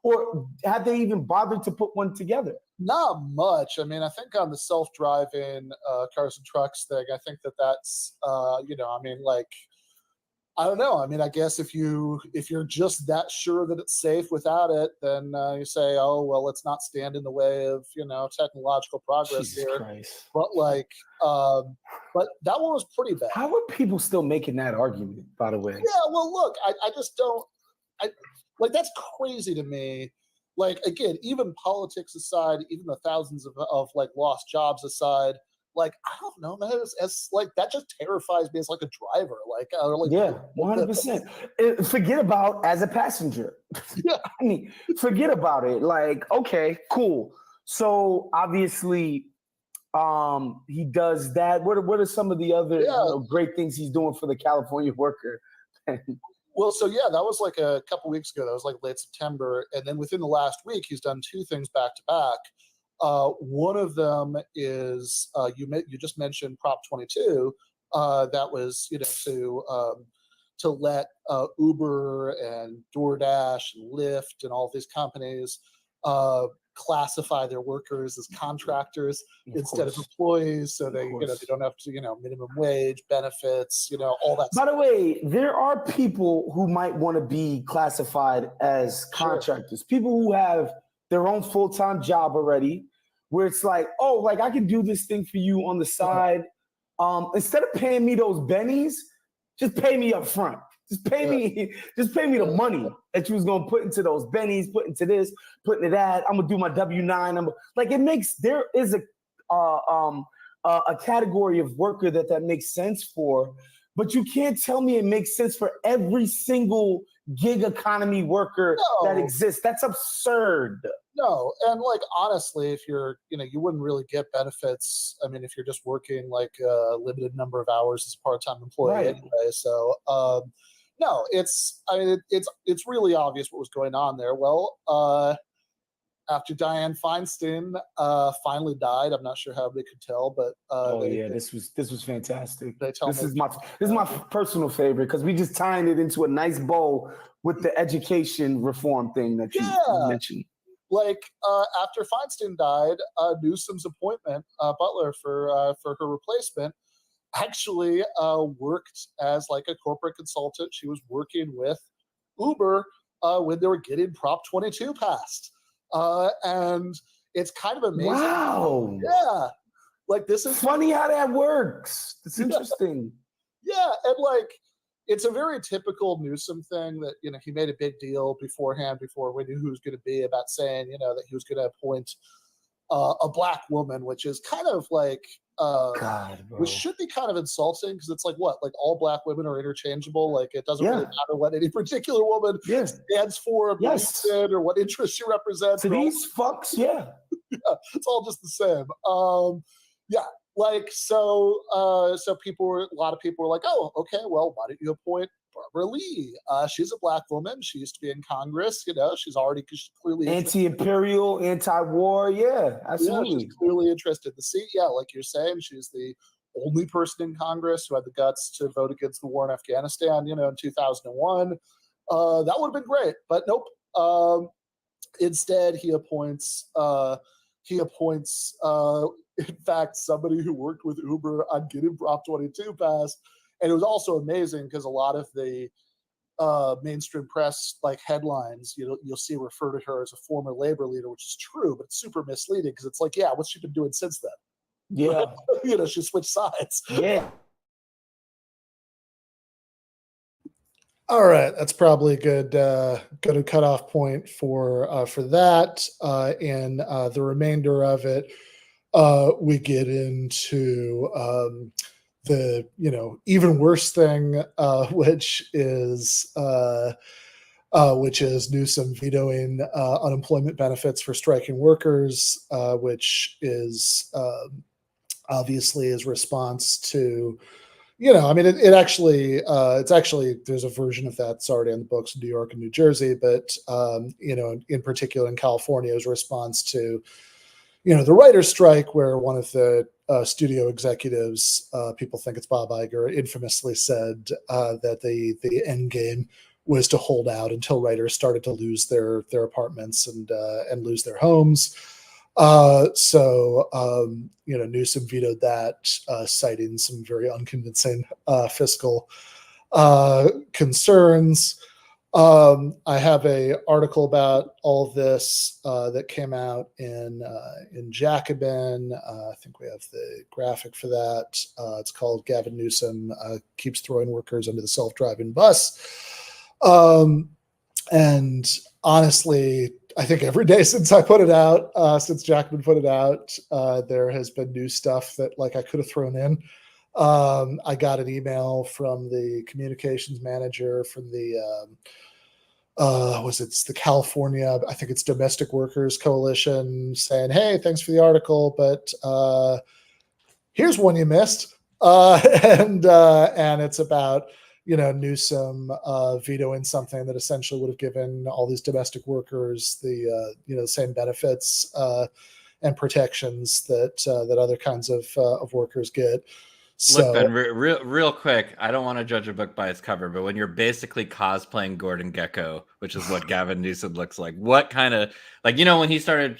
or have they even bothered to put one together? Not much. I mean, I think on the self-driving cars and trucks thing, I think that's, I mean, like, I don't know. I mean, I guess if you're just that sure that it's safe without it, then you say, oh, well, let's not stand in the way of, technological progress Jesus here. Christ. But like, but that one was pretty bad. How are people still making that argument, by the way? Yeah, well, look, I just don't, like, that's crazy to me. Like, again, even politics aside, even the thousands of like lost jobs aside, like, I don't know, man. It's like, that just terrifies me as like a driver. Like, yeah, 100%. Forget about as a passenger. Yeah. I mean, forget about it. Like, okay, cool. So obviously, He does that. What are some of the other great things he's doing for the California worker? Well, so yeah, that was like a couple weeks ago. That was like late September, and then within the last week, he's done two things back to back. One of them is you just mentioned Prop 22. That was to let Uber and DoorDash and Lyft and all these companies classify their workers as contractors instead of employees, so they they don't have to minimum wage, benefits, all that. By the way, there are people who might want to be classified as contractors. People who have their own full-time job already, where it's like, oh, like I can do this thing for you on the side. Instead of paying me those bennies, just pay me up front. Just pay me the money that you was gonna put into those bennies, put into this, put into that. I'm gonna do my W-9. There is a category of worker that makes sense for, but you can't tell me it makes sense for every single gig economy worker that exists. That's absurd. No, and like honestly, if you're, you wouldn't really get benefits. I mean, if you're just working like a limited number of hours as a part-time employee anyway. So, no, it's really obvious what was going on there. Well, after Dianne Feinstein finally died, I'm not sure how they could tell, but this was fantastic. This is me my personal favorite because we just tying it into a nice bow with the education reform thing that you mentioned. Like after Feinstein died, Newsom's appointment, Butler for her replacement, actually worked as like a corporate consultant. She was working with Uber when they were getting Prop 22 passed. And it's kind of amazing. Wow. Yeah. Like this is funny how that works. It's interesting. Yeah. And like, it's a very typical Newsom thing that, he made a big deal beforehand, before we knew who was going to be, about saying, that he was going to appoint a black woman, which is kind of like, which should be kind of insulting, because it's like, what, like all black women are interchangeable? Like it doesn't really matter what any particular woman stands for, or what interests she represents. To these fucks, it's all just the same. Like so a lot of people were like, oh, okay, well, why don't you appoint Barbara Lee? She's a black woman. She used to be in Congress. She's clearly anti-imperial, anti-war. Absolutely. Yeah, she's clearly interested in the seat. Yeah, like you're saying, she's the only person in Congress who had the guts to vote against the war in Afghanistan, in 2001. That would have been great, but nope. Instead, he appoints in fact, somebody who worked with Uber on getting Prop 22 passed. And it was also amazing because a lot of the mainstream press like headlines, you'll see refer to her as a former labor leader, which is true, but it's super misleading because it's like, yeah, what's she been doing since then? Yeah. She switched sides. Yeah. All right, that's probably a good cutoff point for that. And the remainder of it, we get into the even worse thing, which is Newsom vetoing unemployment benefits for striking workers, which is obviously his response to. It's actually there's a version of that's already in the books in New York and New Jersey, but in particular in California, as a response to the writer's strike, where one of the studio executives, people think it's Bob Iger, infamously said that the end game was to hold out until writers started to lose their apartments and lose their homes. Newsom vetoed that, citing some very unconvincing fiscal concerns. I have an article about all of this that came out in Jacobin. I think we have the graphic for that. It's called "Gavin Newsom Keeps Throwing Workers Under the Self-Driving Bus." And honestly, I think every day since I put it out, since Jacobin put it out, there has been new stuff that like I could have thrown in. I got an email from the communications manager from the it's the California, I think it's Domestic Workers Coalition, saying, hey, thanks for the article, but here's one you missed. And it's about, Newsom vetoing something that essentially would have given all these domestic workers the same benefits and protections that other kinds of workers get. So, look, Ben, real quick, I don't want to judge a book by its cover, but when you're basically cosplaying Gordon Gekko, which is what Gavin Newsom looks like, what kind of, when he started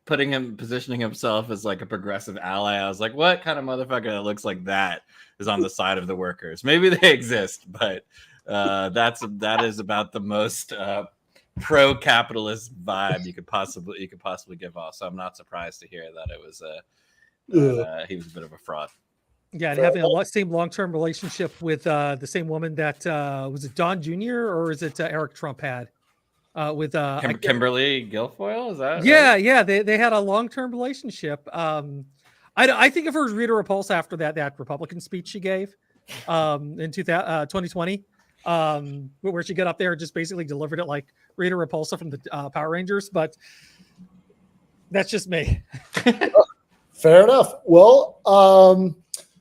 positioning himself as like a progressive ally, I was like, what kind of motherfucker that looks like that is on the side of the workers? Maybe they exist, but that is about the most pro-capitalist vibe you could possibly give off. So I'm not surprised to hear that it was he was a bit of a fraud. Yeah, and having a same long-term relationship with the same woman that was it Don Jr. or is it Eric Trump had with Kimberly Guilfoyle? Is that right? Yeah, they had a long-term relationship. I think of her as Rita Repulsa after that Republican speech she gave in 2020, where she got up there and just basically delivered it like Rita Repulsa from the Power Rangers. But that's just me. Fair enough. Well,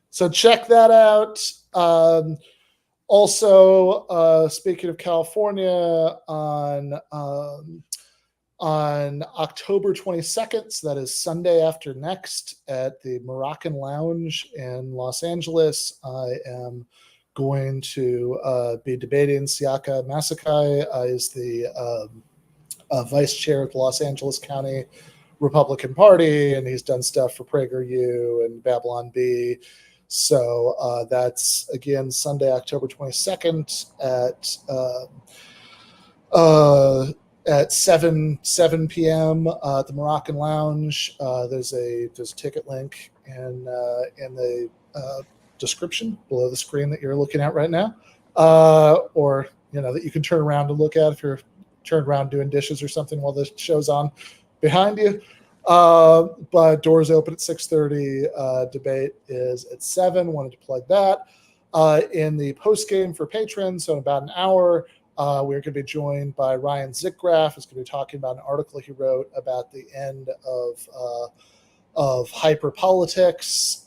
so check that out. Also, speaking of California, on October 22nd, so that is Sunday after next, at the Moroccan Lounge in Los Angeles, I am going to be debating. Siaka Massaquoi is the vice chair of the Los Angeles County Republican Party, and he's done stuff for PragerU and Babylon Bee. So that's, again, Sunday, October 22nd at 7 p.m. At the Moroccan Lounge. There's a ticket link in the description below the screen that you're looking at right now, or that you can turn around to look at if you're turned around doing dishes or something while the show's on behind you. But doors open at 6:30. Debate is at 7. Wanted to plug that. In the postgame for patrons, so in about an hour, we're going to be joined by Ryan Zickgraf, who's going to be talking about an article he wrote about the end of hyperpolitics.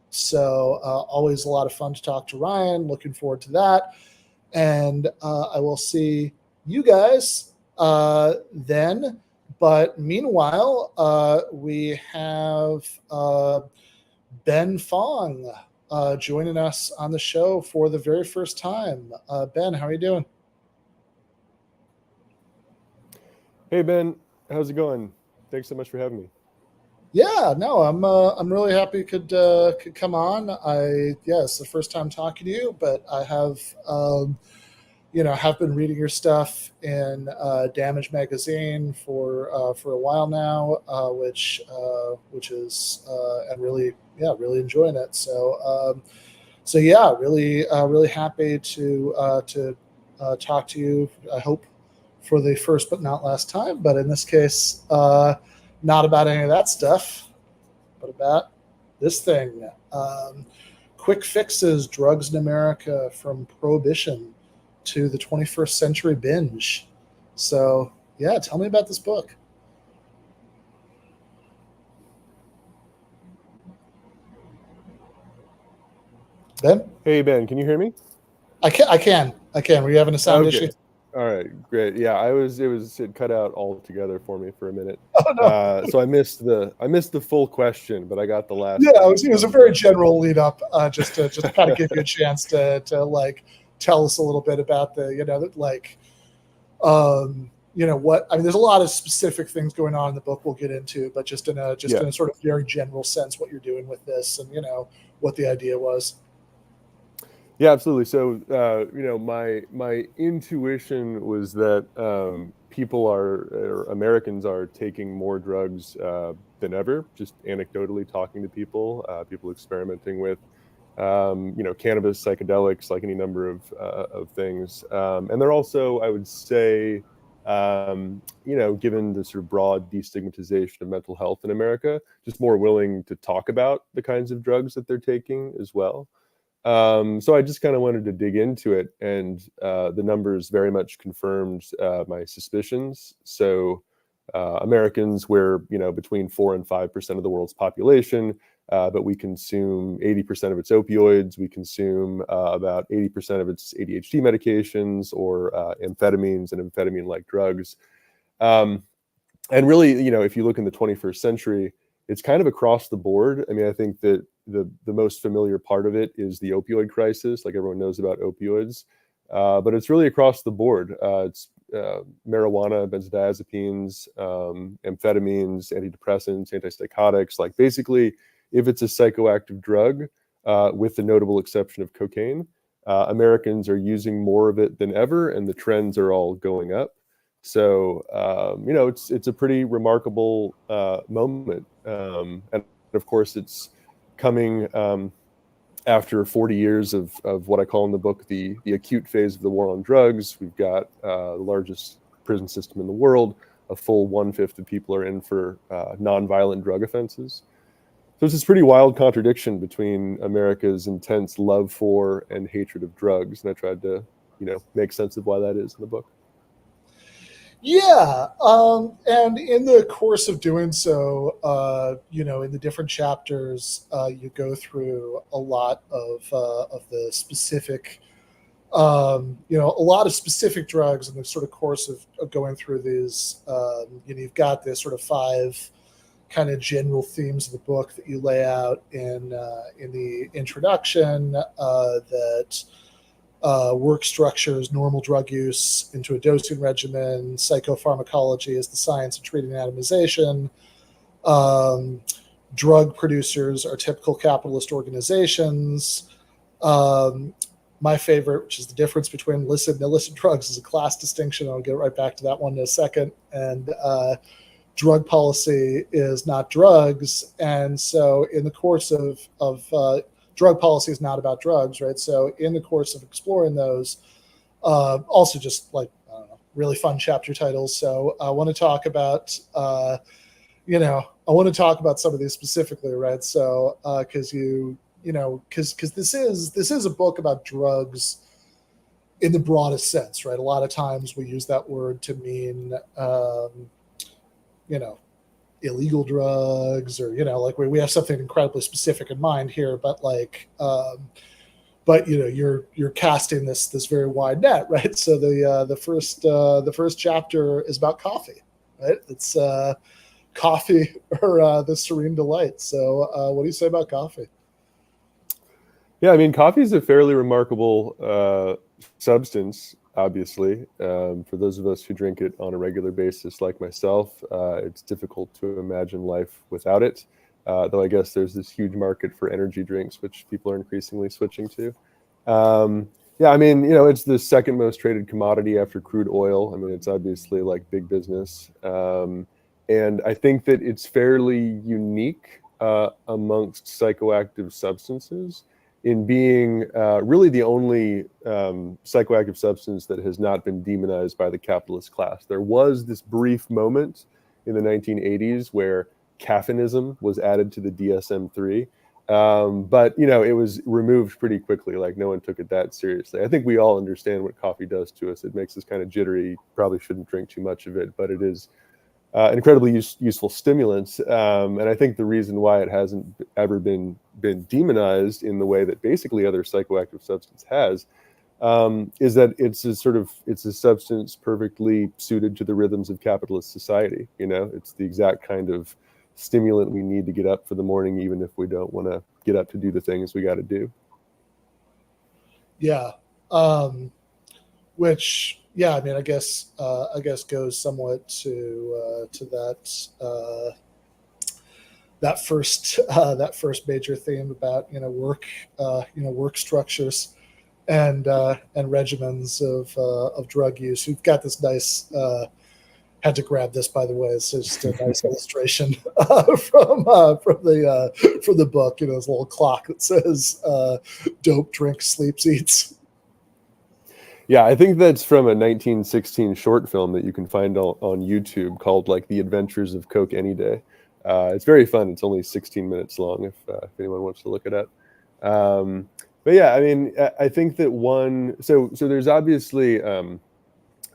So always a lot of fun to talk to Ryan. Looking forward to that. And I will see you guys then. But meanwhile, we have Ben Fong joining us on the show for the very first time. Ben, how are you doing? Hey, Ben. How's it going? Thanks so much for having me. Yeah, no, I'm really happy you could come on. It's the first time talking to you, but I have have been reading your stuff in Damage Magazine for a while now, which is and really enjoying it. So really happy to talk to you. I hope for the first but not last time, but in this case, not about any of that stuff, but about this thing. Quix Fixes Drugs in America, from Prohibition to the 21st Century Binge. So, yeah, tell me about this book. Ben? Hey, Ben, can you hear me? I can. Were you having a sound issue? All right, great. Yeah, it cut out altogether for me for a minute. Oh, no. So I missed the full question, but I got the last. Yeah, it was a very general lead up, just to kind of give you a chance to like tell us a little bit about the, what, I mean, there's a lot of specific things going on in the book we'll get into, but just in a sort of very general sense, what you're doing with this and, what the idea was. Yeah, absolutely. So, my intuition was that Americans are taking more drugs than ever, just anecdotally talking to people experimenting with, cannabis, psychedelics, like any number of things. And they're also, I would say, given the sort of broad destigmatization of mental health in America, just more willing to talk about the kinds of drugs that they're taking as well. So I just kind of wanted to dig into it, and the numbers very much confirmed my suspicions. So Americans, we're between 4 and 5% of the world's population. but we consume 80% of its opioids. We consume about 80% of its ADHD medications or amphetamines and amphetamine-like drugs. And really, if you look in the 21st century, it's kind of across the board. I mean, I think that the most familiar part of it is the opioid crisis. Like, everyone knows about opioids, but it's really across the board. It's marijuana, benzodiazepines, amphetamines, antidepressants, antipsychotics. Like, basically, if it's a psychoactive drug, with the notable exception of cocaine, Americans are using more of it than ever, and the trends are all going up. So, it's a pretty remarkable moment. And of course, it's coming after 40 years of what I call in the book the acute phase of the war on drugs. We've got the largest prison system in the world. A full 1/5 of people are in for nonviolent drug offenses. So it's this pretty wild contradiction between America's intense love for and hatred of drugs. And I tried to, make sense of why that is in the book. Yeah, and in the course of doing so, in the different chapters, you go through a lot of the specific, a lot of specific drugs in the sort of course of going through these. You've got this sort of 5 kind of general themes of the book that you lay out in the introduction, that work structures normal drug use into a dosing regimen, psychopharmacology is the science of treating atomization, drug producers are typical capitalist organizations, my favorite, which is the difference between illicit and illicit drugs, is a class distinction. I'll get right back to that one in a second. And drug policy is not drugs. And so in the course of drug policy is not about drugs, right? So in the course of exploring those, also just like, I don't know, really fun chapter titles. So I want to talk about, I want to talk about some of these specifically, right? So because this is a book about drugs in the broadest sense, right? A lot of times we use that word to mean, illegal drugs, or like we have something incredibly specific in mind here, but you're casting this very wide net, right? So the first chapter is about coffee, right? It's coffee, or the serene delight. So what do you say about coffee? Yeah, I mean, coffee is a fairly remarkable substance. Obviously, for those of us who drink it on a regular basis, like myself, it's difficult to imagine life without it. Though I guess there's this huge market for energy drinks, which people are increasingly switching to. Yeah, I mean, it's the second most traded commodity after crude oil. I mean, it's obviously like big business. And I think that it's fairly unique amongst psychoactive substances in being really the only psychoactive substance that has not been demonized by the capitalist class. There was this brief moment in the 1980s where caffeinism was added to the DSM-3, but it was removed pretty quickly. Like, no one took it that seriously. I think we all understand what coffee does to us. It makes us kind of jittery. Probably shouldn't drink too much of it, but it is incredibly useful stimulants. And I think the reason why it hasn't ever been demonized in the way that basically other psychoactive substance has, is that it's a substance perfectly suited to the rhythms of capitalist society. It's the exact kind of stimulant we need to get up for the morning, even if we don't want to get up to do the things we got to do. Yeah. Which, yeah, I mean, I guess goes somewhat to that first major theme about work structures and regimens of drug use. We've got this nice. Had to grab this, by the way. It's just a nice illustration from the book. This little clock that says "Dope, drinks, sleeps, eats." Yeah, I think that's from a 1916 short film that you can find on YouTube called like The Adventures of Coke Any Day. It's very fun. It's only 16 minutes long if anyone wants to look it up. But yeah, I mean, I think that so there's obviously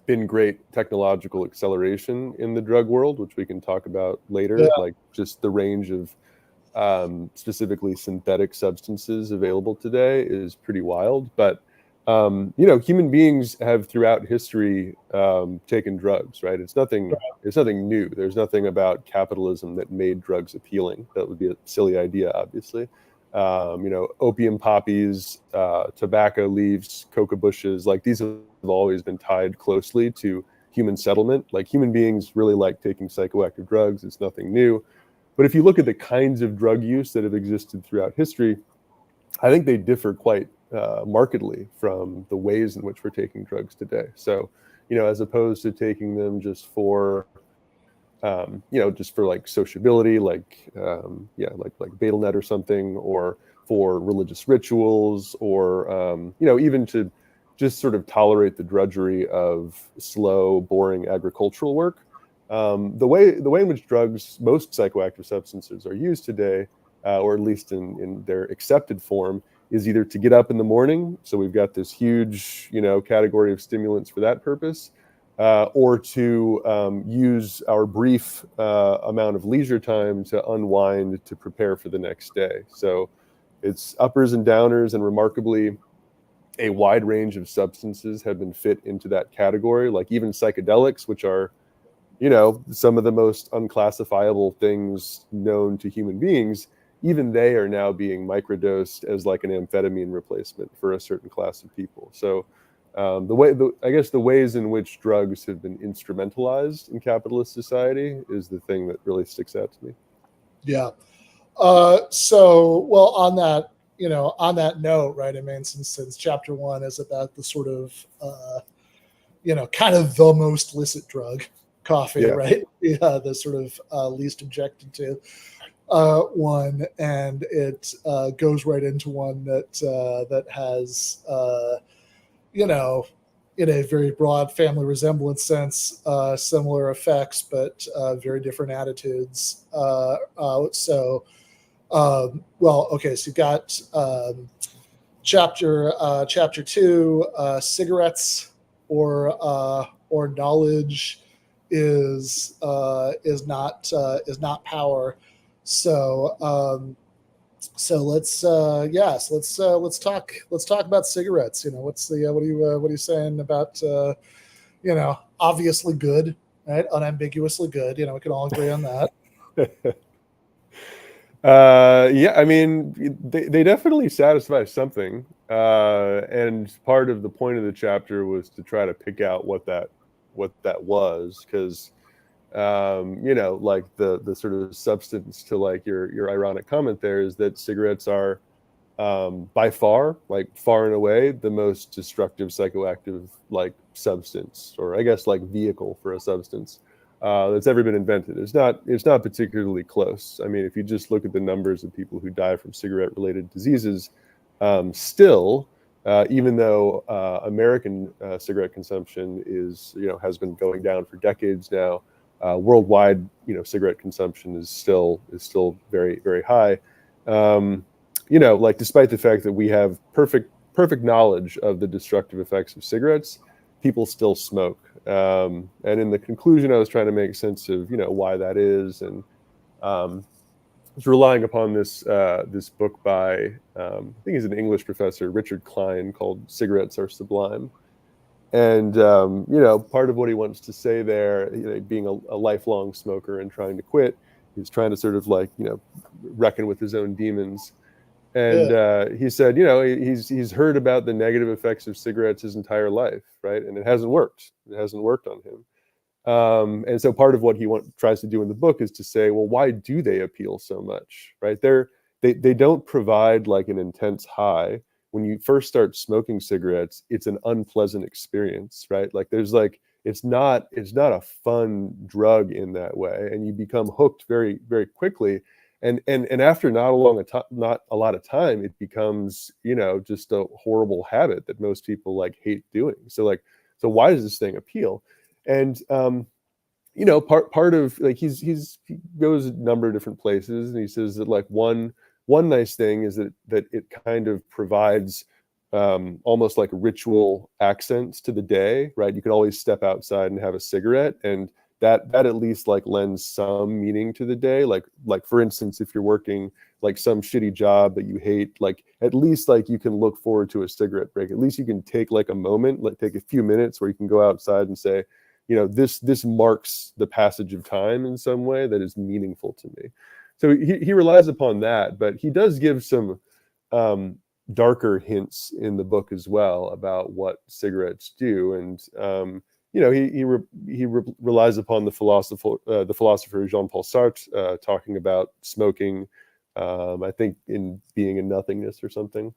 been great technological acceleration in the drug world, which we can talk about later, like just the range of specifically synthetic substances available today, is pretty wild. But human beings have throughout history taken drugs, right? It's nothing new. There's nothing about capitalism that made drugs appealing. That would be a silly idea, obviously. Opium poppies, tobacco leaves, coca bushes, like these have always been tied closely to human settlement. Like human beings really like taking psychoactive drugs. It's nothing new. But if you look at the kinds of drug use that have existed throughout history, I think they differ quite markedly from the ways in which we're taking drugs today. So, as opposed to taking them just for, just for like sociability, like Betel Net or something, or for religious rituals, or, even to just sort of tolerate the drudgery of slow, boring agricultural work. The way in which most psychoactive substances are used today, or at least in their accepted form, is either to get up in the morning. So we've got this huge, category of stimulants for that purpose, or to use our brief amount of leisure time to unwind, to prepare for the next day. So it's uppers and downers, and remarkably, a wide range of substances have been fit into that category, like even psychedelics, which are, some of the most unclassifiable things known to human beings. Even they are now being microdosed as like an amphetamine replacement for a certain class of people. So the ways in which drugs have been instrumentalized in capitalist society is the thing that really sticks out to me. Yeah. On that note, right? I mean, since chapter 1 is about the sort of, kind of the most licit drug, coffee, Yeah. right? Yeah, the sort of least objected to one, and it goes right into one that has, in a very broad family resemblance sense, similar effects, but very different attitudes. So you've got chapter 2, cigarettes or knowledge is not power. So let's talk about cigarettes. What are you saying about obviously good, right? Unambiguously good. We can all agree on that. I mean, they definitely satisfy something, and part of the point of the chapter was to try to pick out what that was, because like the sort of substance to like your ironic comment there is that cigarettes are by far and away the most destructive psychoactive like substance, or I guess like vehicle for a substance that's ever been invented. It's not particularly close. I mean, if you just look at the numbers of people who die from cigarette related diseases, still, even though American cigarette consumption has been going down for decades now, worldwide, cigarette consumption is still very, very high. Despite the fact that we have perfect knowledge of the destructive effects of cigarettes, people still smoke. And in the conclusion, I was trying to make sense of, why that is. And I was relying upon this book by, I think he's an English professor, Richard Klein, called Cigarettes Are Sublime. And, part of what he wants to say there, being a lifelong smoker and trying to quit, he's trying to sort of reckon with his own demons. And he said, he's heard about the negative effects of cigarettes his entire life, right? And it hasn't worked. It hasn't worked on him. And so part of what he tries to do in the book is to say, well, why do they appeal so much, right? They don't provide like an intense high. When you first start smoking cigarettes, it's an unpleasant experience, right? Like it's not a fun drug in that way, and you become hooked very, very quickly. And after not a lot of time, it becomes, just a horrible habit that most people hate doing. So why does this thing appeal? And part of he goes a number of different places, and he says that one nice thing is that it kind of provides almost like ritual accents to the day, right? You can always step outside and have a cigarette, and that at least like lends some meaning to the day. Like for instance, if you're working like some shitty job that you hate, like at least like you can look forward to a cigarette break. At least you can take like a moment, like take a few minutes where you can go outside and say, you know, this marks the passage of time in some way that is meaningful to me. So he relies upon that, but he does give some darker hints in the book as well about what cigarettes do. And you know, he relies upon the philosopher Jean-Paul Sartre talking about smoking, I think in Being in Nothingness or something.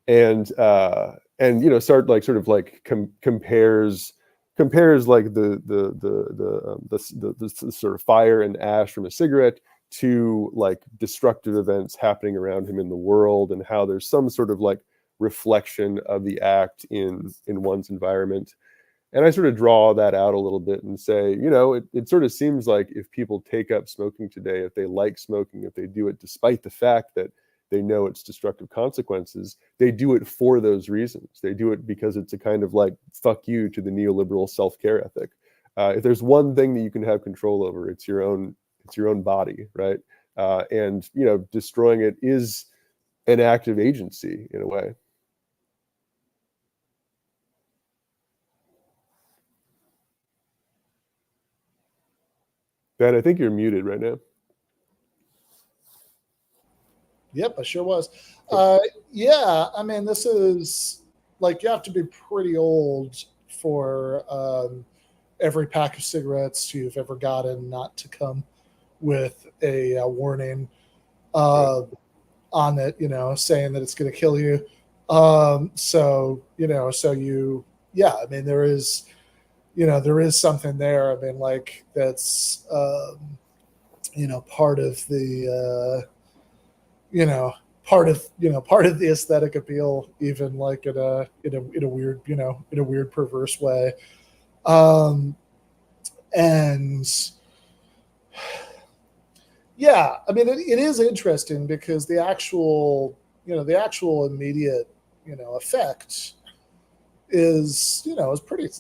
And you know, Sartre like sort of like compares like the sort of fire and ash from a cigarette to like destructive events happening around him in the world, and how there's some sort of like reflection of the act in one's environment. And I sort of draw that out a little bit and say, you know, it sort of seems like if people take up smoking today, if they like smoking, if they do it despite the fact that they know its destructive consequences, they do it for those reasons. They do it because it's a kind of like fuck you to the neoliberal self-care ethic. If there's one thing that you can have control over, it's your own body, right? And you know, destroying it is an act of agency in a way. Ben, I think you're muted right now. Yep, I sure was. Yeah, I mean, this is like you have to be pretty old for every pack of cigarettes you've ever gotten not to come with a warning on it, you know, saying that it's going to kill you. So, you know, yeah, I mean, there is something there. I mean, like that's, you know, part of the, part of the aesthetic appeal, even like in a weird, you know, in a weird perverse way. And yeah, I mean, it is interesting because the actual immediate, you know, effect is pretty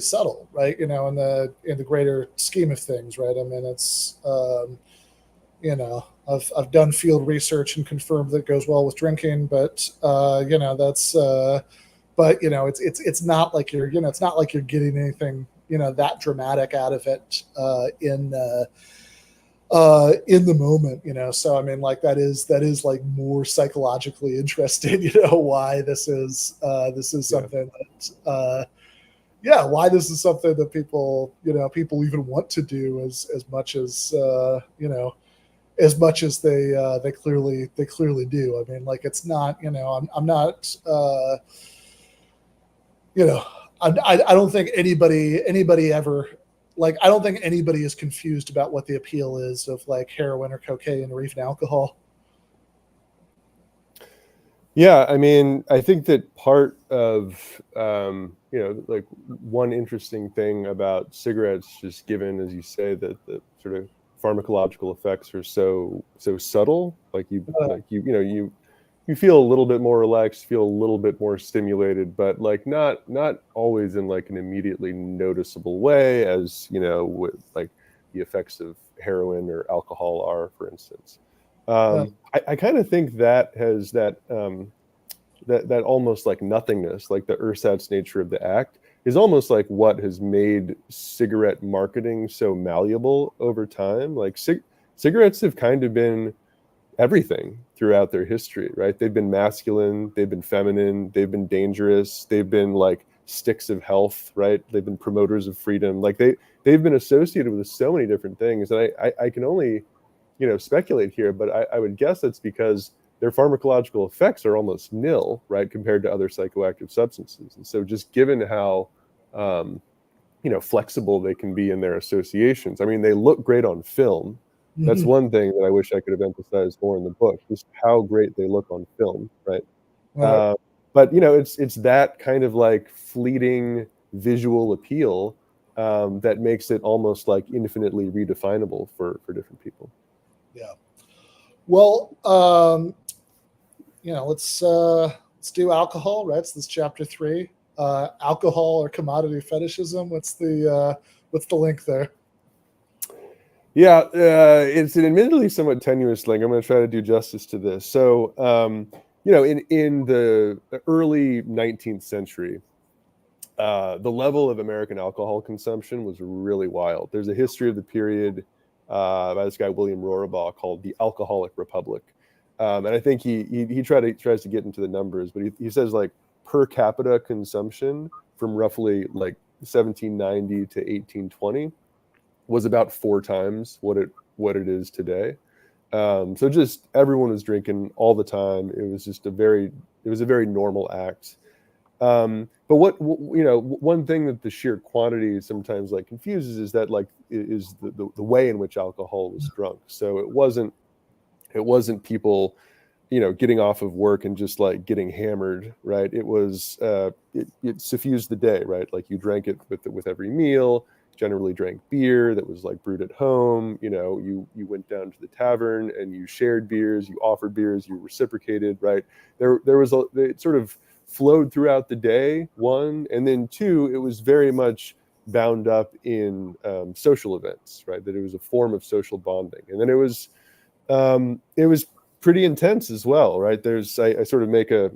subtle, right? You know, in the greater scheme of things, right? I mean, it's, you know, I've done field research and confirmed that it goes well with drinking, but you know, that's but you know, it's not like you're getting anything, you know, that dramatic out of it in the moment, you know. So I mean, like that is like more psychologically interesting, you know, why this is something that why this is something that people even want to do as much as you know, as much as they clearly do. I mean, like it's not, you know, I'm not you know, I don't think anybody ever, like, I don't think anybody is confused about what the appeal is of like heroin or cocaine or even alcohol. Yeah, I mean, I think that part of, you know, like one interesting thing about cigarettes, just given, as you say, that the sort of pharmacological effects are so subtle, like you feel a little bit more relaxed, feel a little bit more stimulated, but like not always in like an immediately noticeable way, as you know, with like the effects of heroin or alcohol are, for instance. I kind of think that has that almost like nothingness, like the ersatz nature of the act, is almost like what has made cigarette marketing so malleable over time. Like cigarettes have kind of been everything throughout their history, right? They've been masculine, they've been feminine, they've been dangerous, they've been like sticks of health, right? They've been promoters of freedom. Like they've been associated with so many different things. And I can only, you know, speculate here, but I would guess that's because their pharmacological effects are almost nil, right, compared to other psychoactive substances. And so just given how, you know, flexible they can be in their associations. I mean, they look great on film. That's one thing that I wish I could have emphasized more in the book, just how great they look on film, right? But, you know, it's that kind of like fleeting visual appeal that makes it almost like infinitely redefinable for different people. Yeah. Well, you know, let's do alcohol, right? So this is chapter 3. Alcohol or commodity fetishism. What's What's the link there? Yeah, it's an admittedly somewhat tenuous link. I'm going to try to do justice to this. So, in the early 19th century, the level of American alcohol consumption was really wild. There's a history of the period by this guy William Rorabaugh called the Alcoholic Republic, and I think he tries to get into the numbers, but he says like per capita consumption from roughly like 1790 to 1820 was about 4 times what it is today. So just everyone was drinking all the time. It was just a very normal act. But one thing that the sheer quantity sometimes like confuses is that like is the way in which alcohol was drunk. So it wasn't people, getting off of work and just like getting hammered, right? It was it suffused the day, right? Like you drank it with every meal. Generally drank beer that was like brewed at home. You went down to the tavern and you shared beers, you offered beers, you reciprocated, right? It sort of flowed throughout the day, one, and then two, it was very much bound up in social events, right? That it was a form of social bonding, and then it was pretty intense as well, right? I sort of make a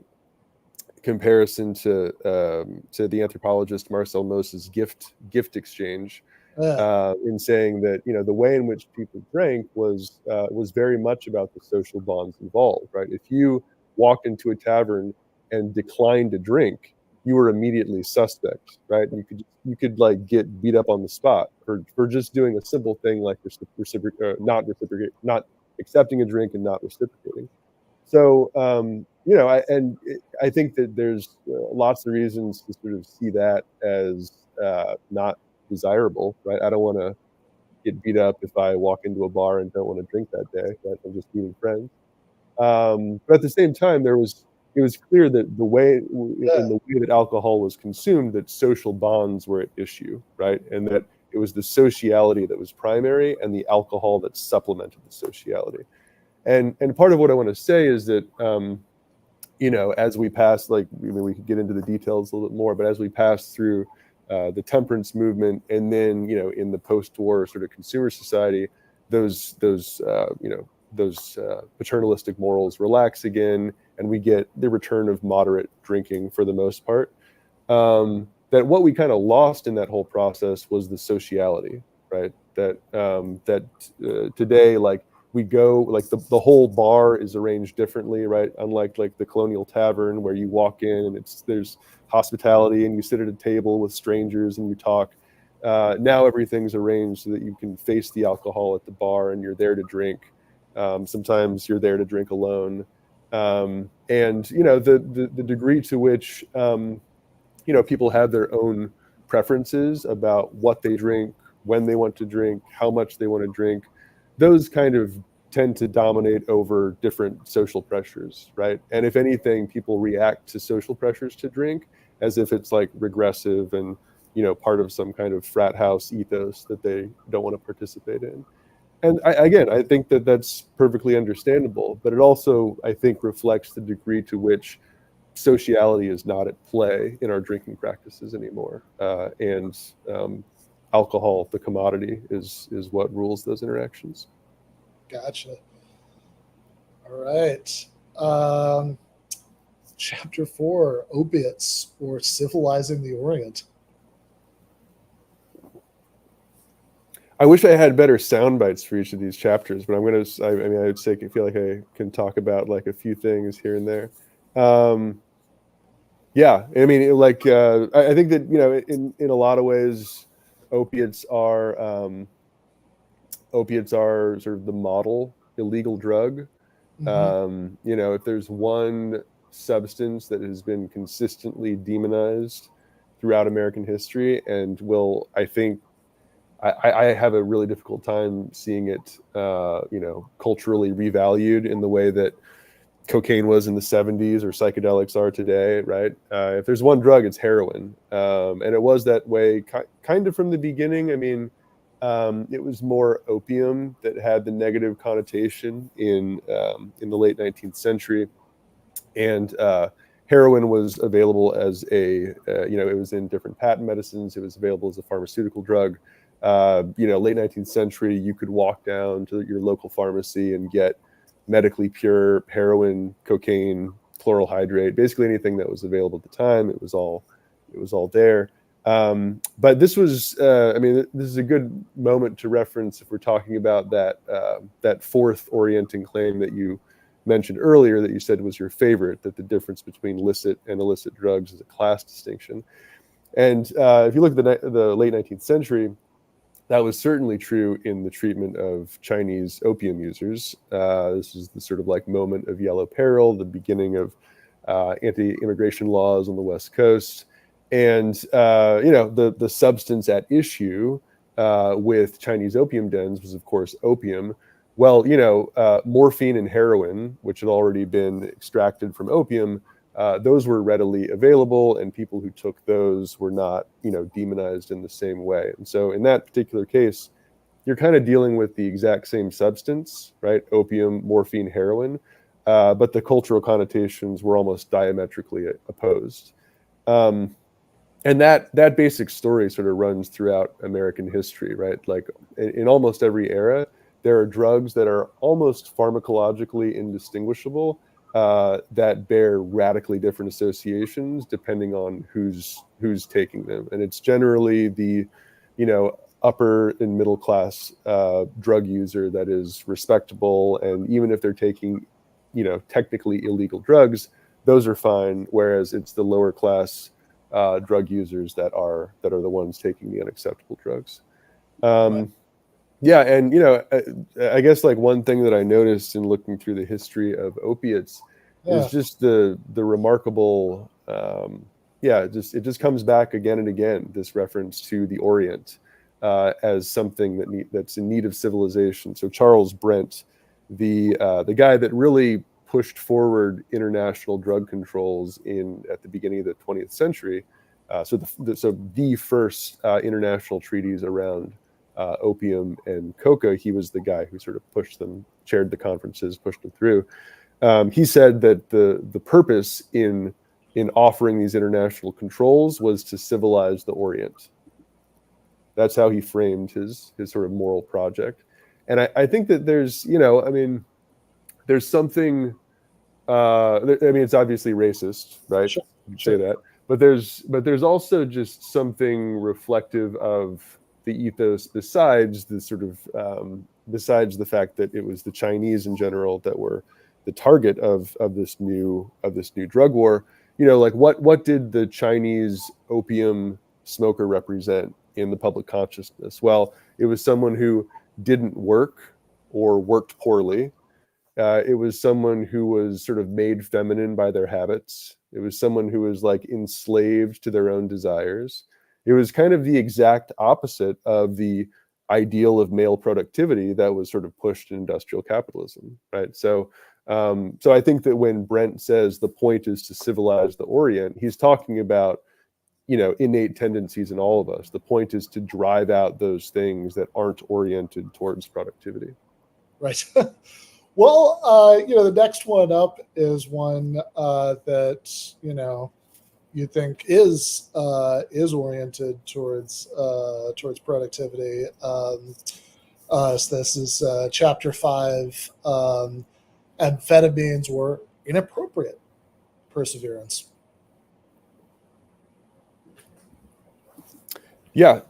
comparison to the anthropologist Marcel Maus's gift exchange, in saying that the way in which people drank was very much about the social bonds involved, right? If you walked into a tavern and declined a drink, you were immediately suspect, right? You could like get beat up on the spot for just doing a simple thing like not accepting a drink and not reciprocating. So, I think that there's lots of reasons to sort of see that as not desirable, right? I don't want to get beat up if I walk into a bar and don't want to drink that day, right? I'm just meeting friends. But at the same time, it was clear that in the way that alcohol was consumed, that social bonds were at issue, right? And that it was the sociality that was primary and the alcohol that supplemented the sociality. And part of what I want to say is that, as we pass, like, we could get into the details a little bit more, but as we pass through the temperance movement, and then, in the post-war sort of consumer society, those paternalistic morals relax again, and we get the return of moderate drinking for the most part. That what we kind of lost in that whole process was the sociality, right? That today, like, we go, like, the whole bar is arranged differently, right? Unlike like the colonial tavern where you walk in and there's hospitality and you sit at a table with strangers and you talk. Now everything's arranged so that you can face the alcohol at the bar and you're there to drink. Sometimes you're there to drink alone. And the degree to which people have their own preferences about what they drink, when they want to drink, how much they want to drink, those kind of tend to dominate over different social pressures, right? And if anything, people react to social pressures to drink as if it's like regressive and, part of some kind of frat house ethos that they don't want to participate in. And I think that that's perfectly understandable, but it also, I think, reflects the degree to which sociality is not at play in our drinking practices anymore. And alcohol, the commodity, is what rules those interactions. Gotcha. All right. Chapter 4, opiates or civilizing the Orient. I wish I had better sound bites for each of these chapters, but I would say I feel like I can talk about like a few things here and there. Yeah, I mean, I think that in a lot of ways, opiates are sort of the model illegal drug. If there's one substance that has been consistently demonized throughout American history, and I think I have a really difficult time seeing it, culturally revalued in the way that cocaine was in the 70s or psychedelics are today, right? If there's one drug, it's heroin. And it was that way kind of from the beginning. I mean, it was more opium that had the negative connotation in the late 19th century. And heroin was available as it was in different patent medicines. It was available as a pharmaceutical drug. Late 19th century, you could walk down to your local pharmacy and get medically pure heroin, cocaine, chloral hydrate, basically anything that was available at the time. It was all there. But this was, this is a good moment to reference if we're talking about that fourth orienting claim that you mentioned earlier, that you said was your favorite, that the difference between licit and illicit drugs is a class distinction. And if you look at the late 19th century, that was certainly true in the treatment of Chinese opium users. This is the sort of like moment of yellow peril, the beginning of anti-immigration laws on the West Coast. And, the substance at issue with Chinese opium dens was, of course, opium. Well, morphine and heroin, which had already been extracted from opium, those were readily available, and people who took those were not, demonized in the same way. And so in that particular case, you're kind of dealing with the exact same substance, right? Opium, morphine, heroin, but the cultural connotations were almost diametrically opposed. And that basic story sort of runs throughout American history, right? Like in almost every era, there are drugs that are almost pharmacologically indistinguishable, that bear radically different associations depending on who's taking them. And it's generally the, upper and middle class drug user that is respectable. And even if they're taking, technically illegal drugs, those are fine. Whereas it's the lower class drug users that are the ones taking the unacceptable drugs. Right. Yeah, and I guess like one thing that I noticed in looking through the history of opiates is just the remarkable, it just comes back again and again, this reference to the Orient as something that's in need of civilization. So Charles Brent, the guy that really pushed forward international drug controls at the beginning of the 20th century, so the first international treaties around opium and coca, he was the guy who sort of pushed them, chaired the conferences, pushed them through. He said that the purpose in offering these international controls was to civilize the Orient. That's how he framed his sort of moral project. And I think that there's, there's something, it's obviously racist, right? Sure. Say that. But there's also just something reflective of the ethos besides the sort of besides the fact that it was the Chinese in general that were the target of this new drug war. Like what did the Chinese opium smoker represent in the public consciousness? Well, it was someone who didn't work or worked poorly. It was someone who was sort of made feminine by their habits. It was someone who was like enslaved to their own desires. It was kind of the exact opposite of the ideal of male productivity that was sort of pushed in industrial capitalism, right? So I think that when Brent says the point is to civilize the Orient, he's talking about, innate tendencies in all of us. The point is to drive out those things that aren't oriented towards productivity. Right. Well, the next one up is one that you think is oriented towards productivity. So this is chapter 5. Amphetamines were inappropriate perseverance. Yeah.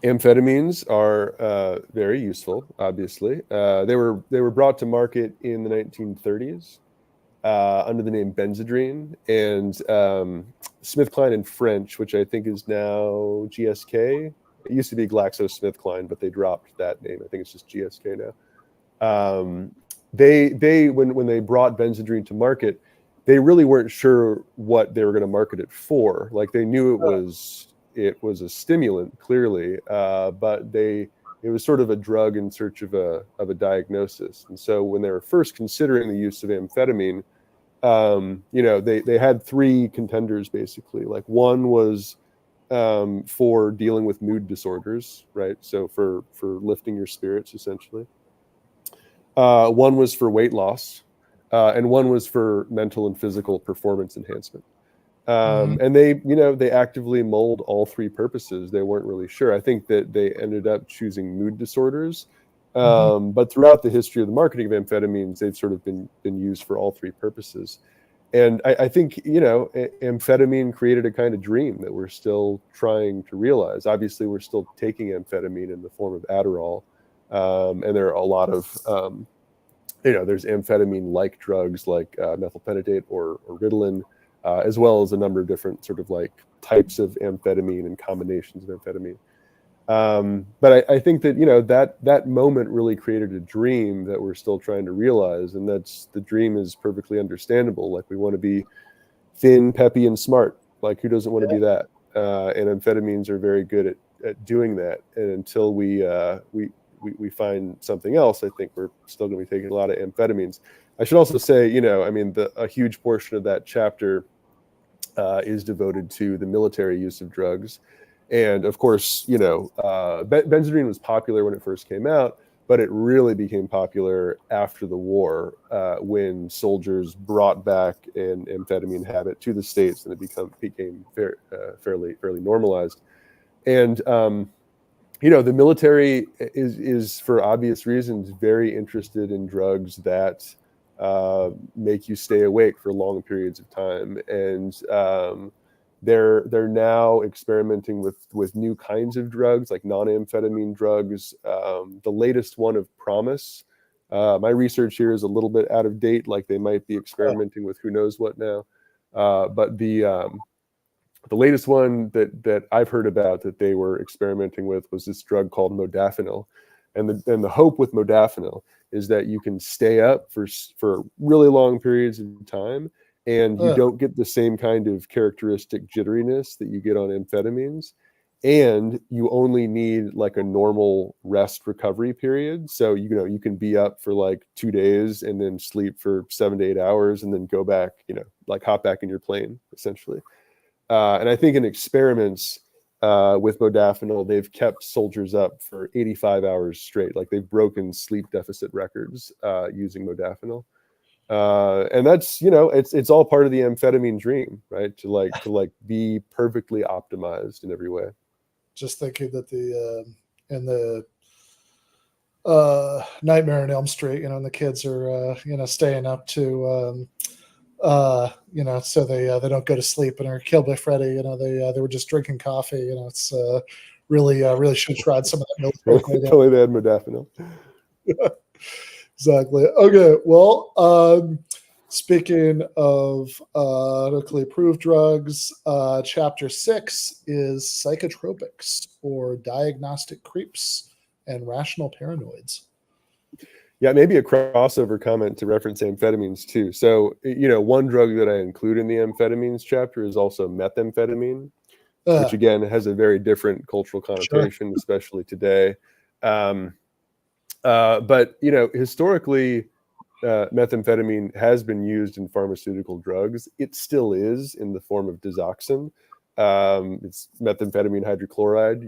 Amphetamines are very useful, obviously. They were brought to market in the 1930s under the name Benzedrine, and SmithKline and French, which I think is now GSK. It used to be GlaxoSmithKline, but they dropped that name. I think it's just GSK now. They when they brought Benzedrine to market, they really weren't sure what they were going to market it for. Like they knew it was a stimulant, clearly, but it was sort of a drug in search of a diagnosis. And so when they were first considering the use of amphetamine, they had 3 contenders basically. Like one was for dealing with mood disorders, right? So for lifting your spirits, essentially. One was for weight loss, and one was for mental and physical performance enhancement. And they actively mulled all three purposes. They weren't really sure. I think that they ended up choosing mood disorders. But throughout the history of the marketing of amphetamines, they've sort of been used for all three purposes. And I think, amphetamine created a kind of dream that we're still trying to realize. Obviously, we're still taking amphetamine in the form of Adderall. And there are a lot of, there's amphetamine-like drugs like methylphenidate or Ritalin, as well as a number of different sort of like types of amphetamine and combinations of amphetamine. But I think that that moment really created a dream that we're still trying to realize, and the dream is perfectly understandable. Like, we want to be thin, peppy, and smart. Like, who doesn't want to be that? And amphetamines are very good at doing that. And until we find something else, I think we're still going to be taking a lot of amphetamines. I should also say, a huge portion of that chapter is devoted to the military use of drugs. And of course, benzodrine was popular when it first came out, but it really became popular after the war, when soldiers brought back an amphetamine habit to the States, and it became fairly normalized. And the military is for obvious reasons very interested in drugs that make you stay awake for long periods of time, and they're now experimenting with new kinds of drugs, like non-amphetamine drugs. The latest one of promise. My research here is a little bit out of date. Like, they might be experimenting with who knows what now. But the latest one that I've heard about that they were experimenting with was this drug called modafinil, and the hope with modafinil is that you can stay up for really long periods of time, and you don't get the same kind of characteristic jitteriness that you get on amphetamines, and you only need like a normal rest recovery period. So you can be up for like 2 days and then sleep for 7 to 8 hours and then go back, like hop back in your plane essentially. And I think in experiments with modafinil, they've kept soldiers up for 85 hours straight. Like, they've broken sleep deficit records using modafinil. And that's, it's all part of the amphetamine dream, right? To be perfectly optimized in every way. Just thinking that in the Nightmare on Elm Street, and the kids are, staying up to, so they don't go to sleep and are killed by Freddy. They were just drinking coffee. It's really should have tried some of that military. Totally, they had modafinil. Exactly. Okay. Well, speaking of medically approved drugs, chapter 6 is psychotropics, or diagnostic creeps and rational paranoids. Yeah, maybe a crossover comment to reference amphetamines too. So, one drug that I include in the amphetamines chapter is also methamphetamine, which again has a very different cultural connotation, especially today. But historically, methamphetamine has been used in pharmaceutical drugs. It still is in the form of digoxin. It's methamphetamine hydrochloride.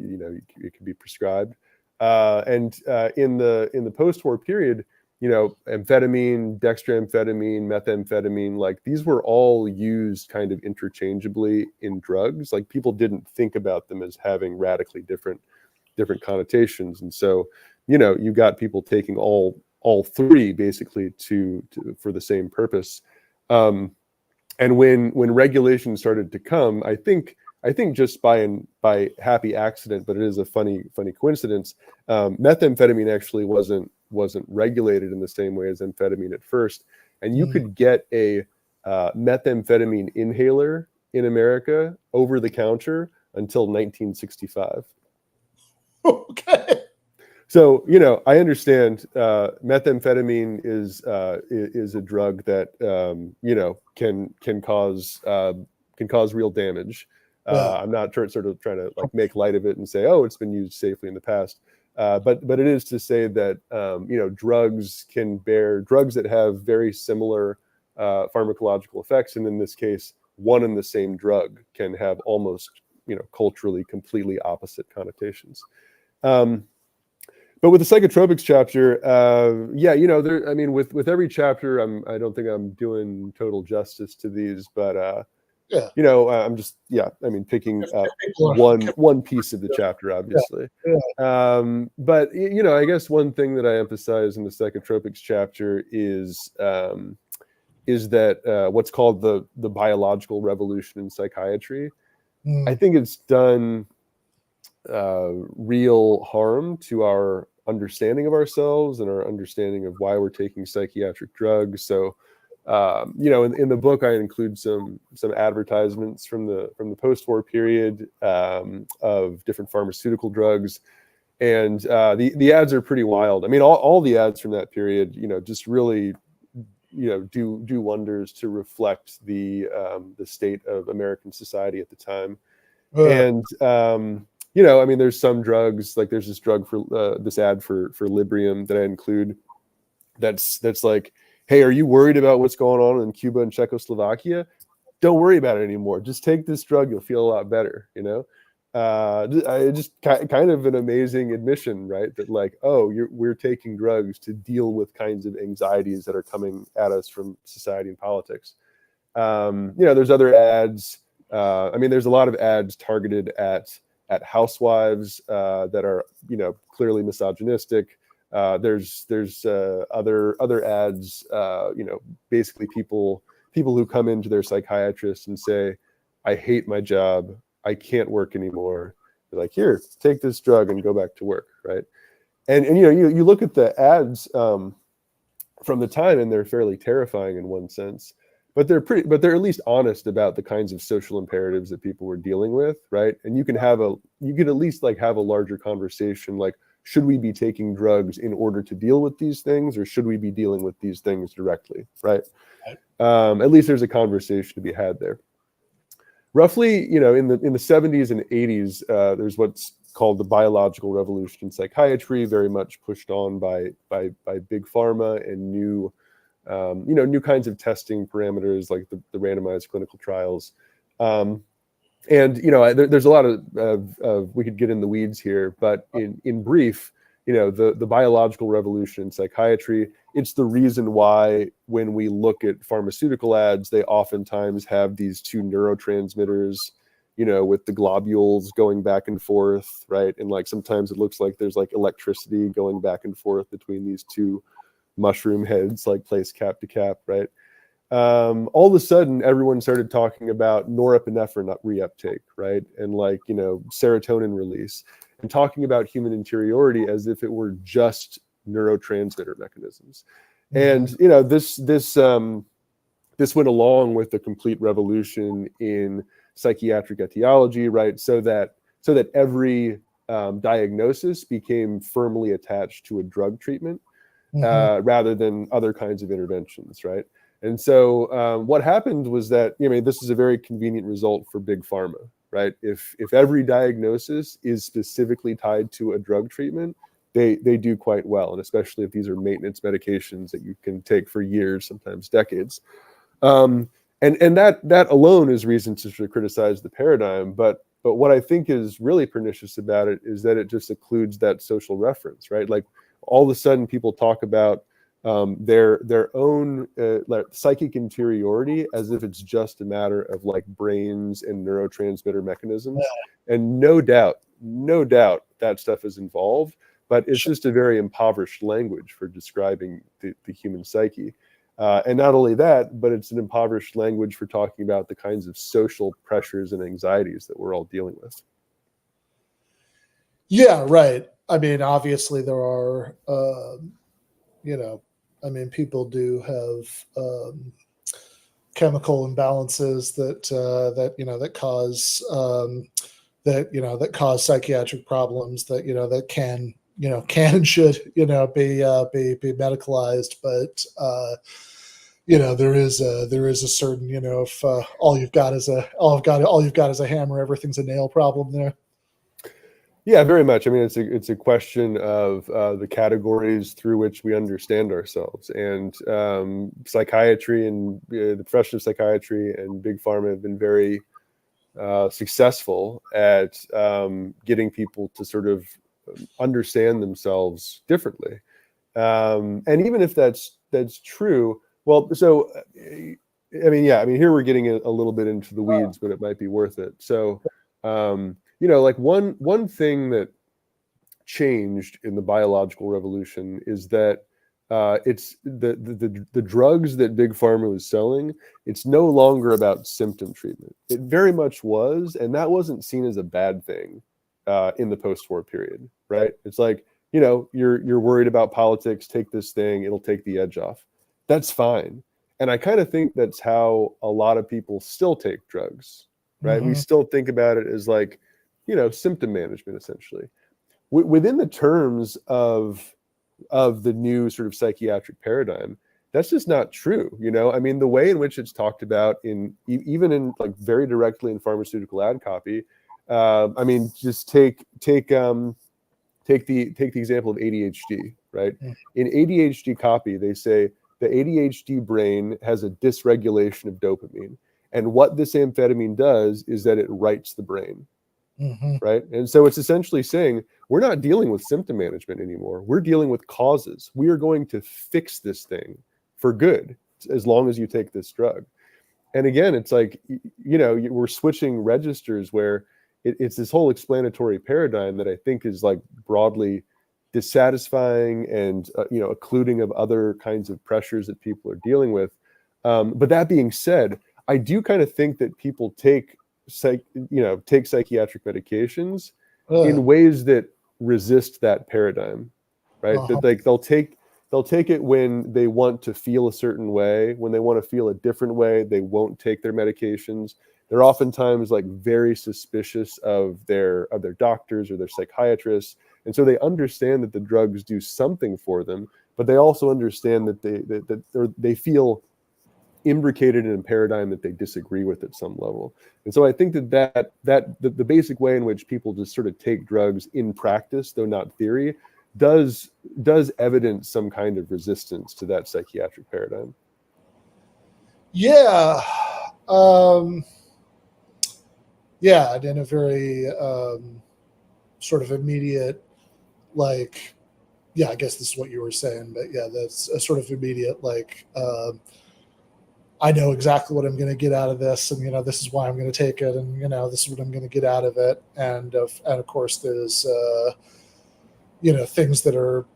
It can be prescribed. And in the post-war period, amphetamine, dextroamphetamine, methamphetamine, like, these were all used kind of interchangeably in drugs. Like, people didn't think about them as having radically different connotations, and so you got people taking all three basically for the same purpose. And when regulation started to come, I think just by happy accident, but it is a funny coincidence, methamphetamine actually wasn't regulated in the same way as amphetamine at first, and you could get a methamphetamine inhaler in America over the counter until 1965. Okay. So, I understand methamphetamine is a drug that can cause real damage. I'm not trying to like make light of it and say, oh, it's been used safely in the past. But it is to say that drugs that have very similar pharmacological effects, and in this case, one and the same drug can have almost culturally completely opposite connotations. But with the psychotropics chapter, with every chapter, I don't think I'm doing total justice to these, but Yeah. You know, I'm just, I mean, picking up one piece of the chapter, obviously. But, you know, I guess one thing that I emphasize in the psychotropics chapter is that what's called the biological revolution in psychiatry. I think it's done real harm to our understanding of ourselves and our understanding of why we're taking psychiatric drugs. So, you know, in the book, I include some advertisements from the post-war period of different pharmaceutical drugs, and the ads are pretty wild. I mean, all the ads from that period, you know, just really, you know, do wonders to reflect the state of American society at the time. And you know, I mean, there's some drugs, like there's this drug for this ad for Librium that I include. That's like, hey, are you worried about what's going on in Cuba and Czechoslovakia? Don't worry about it anymore. Just take this drug. You'll feel a lot better. You know, just kind of an amazing admission, right? That like, oh, we're taking drugs to deal with kinds of anxieties that are coming at us from society and politics. You know, there's other ads. I mean, there's a lot of ads targeted at housewives that are, you know, clearly misogynistic. There's other ads, you know, basically people who come into their psychiatrist and say, I hate my job, I can't work anymore. They're like, here, take this drug and go back to work, right? And you know, you look at the ads from the time, and they're fairly terrifying in one sense. But they're at least honest about the kinds of social imperatives that people were dealing with, right? And you can at least like have a larger conversation, like, should we be taking drugs in order to deal with these things, or should we be dealing with these things directly, right? At least there's a conversation to be had there. Roughly, you know, in the 70s and 80s, there's what's called the biological revolution in psychiatry, very much pushed on by big pharma and new kinds of testing parameters, like the randomized clinical trials. And, you know, there's a lot of we could get in the weeds here, but in brief, you know, the biological revolution in psychiatry, it's the reason why when we look at pharmaceutical ads, they oftentimes have these two neurotransmitters, you know, with the globules going back and forth, right? And like sometimes it looks like there's like electricity going back and forth between these two mushroom heads, like placed cap to cap, right? All of a sudden, everyone started talking about norepinephrine reuptake, right? And like, you know, serotonin release, and talking about human interiority as if it were just neurotransmitter mechanisms. And, you know, this went along with the complete revolution in psychiatric etiology, right? So that every diagnosis became firmly attached to a drug treatment. Rather than other kinds of interventions, right? And so what happened was that, I mean, this is a very convenient result for big pharma, right? If every diagnosis is specifically tied to a drug treatment, they do quite well, and especially if these are maintenance medications that you can take for years, sometimes decades. And that alone is reason to sort of criticize the paradigm, but what I think is really pernicious about it is that it just occludes that social reference, right? Like, all of a sudden people talk about their own like psychic interiority as if it's just a matter of like brains and neurotransmitter mechanisms. And no doubt that stuff is involved, but it's just a very impoverished language for describing the human psyche. And not only that, but it's an impoverished language for talking about the kinds of social pressures and anxieties that we're all dealing with. Yeah, right. I mean, obviously there are, you know, I mean, people do have chemical imbalances that you know that cause that cause psychiatric problems that that can and should be medicalized, but you know there is a certain if all you've got is a hammer, everything's a nail problem there. Yeah, very much. I mean, it's a question of the categories through which we understand ourselves, and psychiatry and the profession of psychiatry and big pharma have been very successful at getting people to sort of understand themselves differently. And even if that's true, well, so here we're getting a little bit into the weeds, but it might be worth it. So, like one thing that changed in the biological revolution is that it's the drugs that Big Pharma was selling. It's no longer about symptom treatment. It very much was, and that wasn't seen as a bad thing in the post-war period, right? It's like, you're worried about politics, take this thing, it'll take the edge off. That's fine. And I kind of think that's how a lot of people still take drugs, right? Mm-hmm. We still think about it as like, symptom management, essentially. Within the terms of the new sort of psychiatric paradigm, that's just not true. The way in which it's talked about even in like very directly in pharmaceutical ad copy. Just take the example of ADHD, right? In ADHD copy, they say the ADHD brain has a dysregulation of dopamine, and what this amphetamine does is that it rights the brain. Mm-hmm. Right. And so it's essentially saying we're not dealing with symptom management anymore. We're dealing with causes. We are going to fix this thing for good as long as you take this drug. And again, it's like, we're switching registers where it's this whole explanatory paradigm that I think is like broadly dissatisfying and, occluding of other kinds of pressures that people are dealing with. But that being said, I do kind of think that people take psychiatric medications in ways that resist that paradigm, right? That like they'll take it when they want to feel a certain way. When they want to feel a different way, they won't take their medications. They're oftentimes like very suspicious of their doctors or their psychiatrists, and so they understand that the drugs do something for them, but they also understand that they feel imbricated in a paradigm that they disagree with at some level. And so I think that the basic way in which people just sort of take drugs in practice, though not theory, does evidence some kind of resistance to that psychiatric paradigm. Yeah. And in a very sort of immediate, like, I guess this is what you were saying, but yeah, that's a sort of immediate, like, I know exactly what I'm going to get out of this, and this is why I'm going to take it, and this is what I'm going to get out of it, and of course there's things that are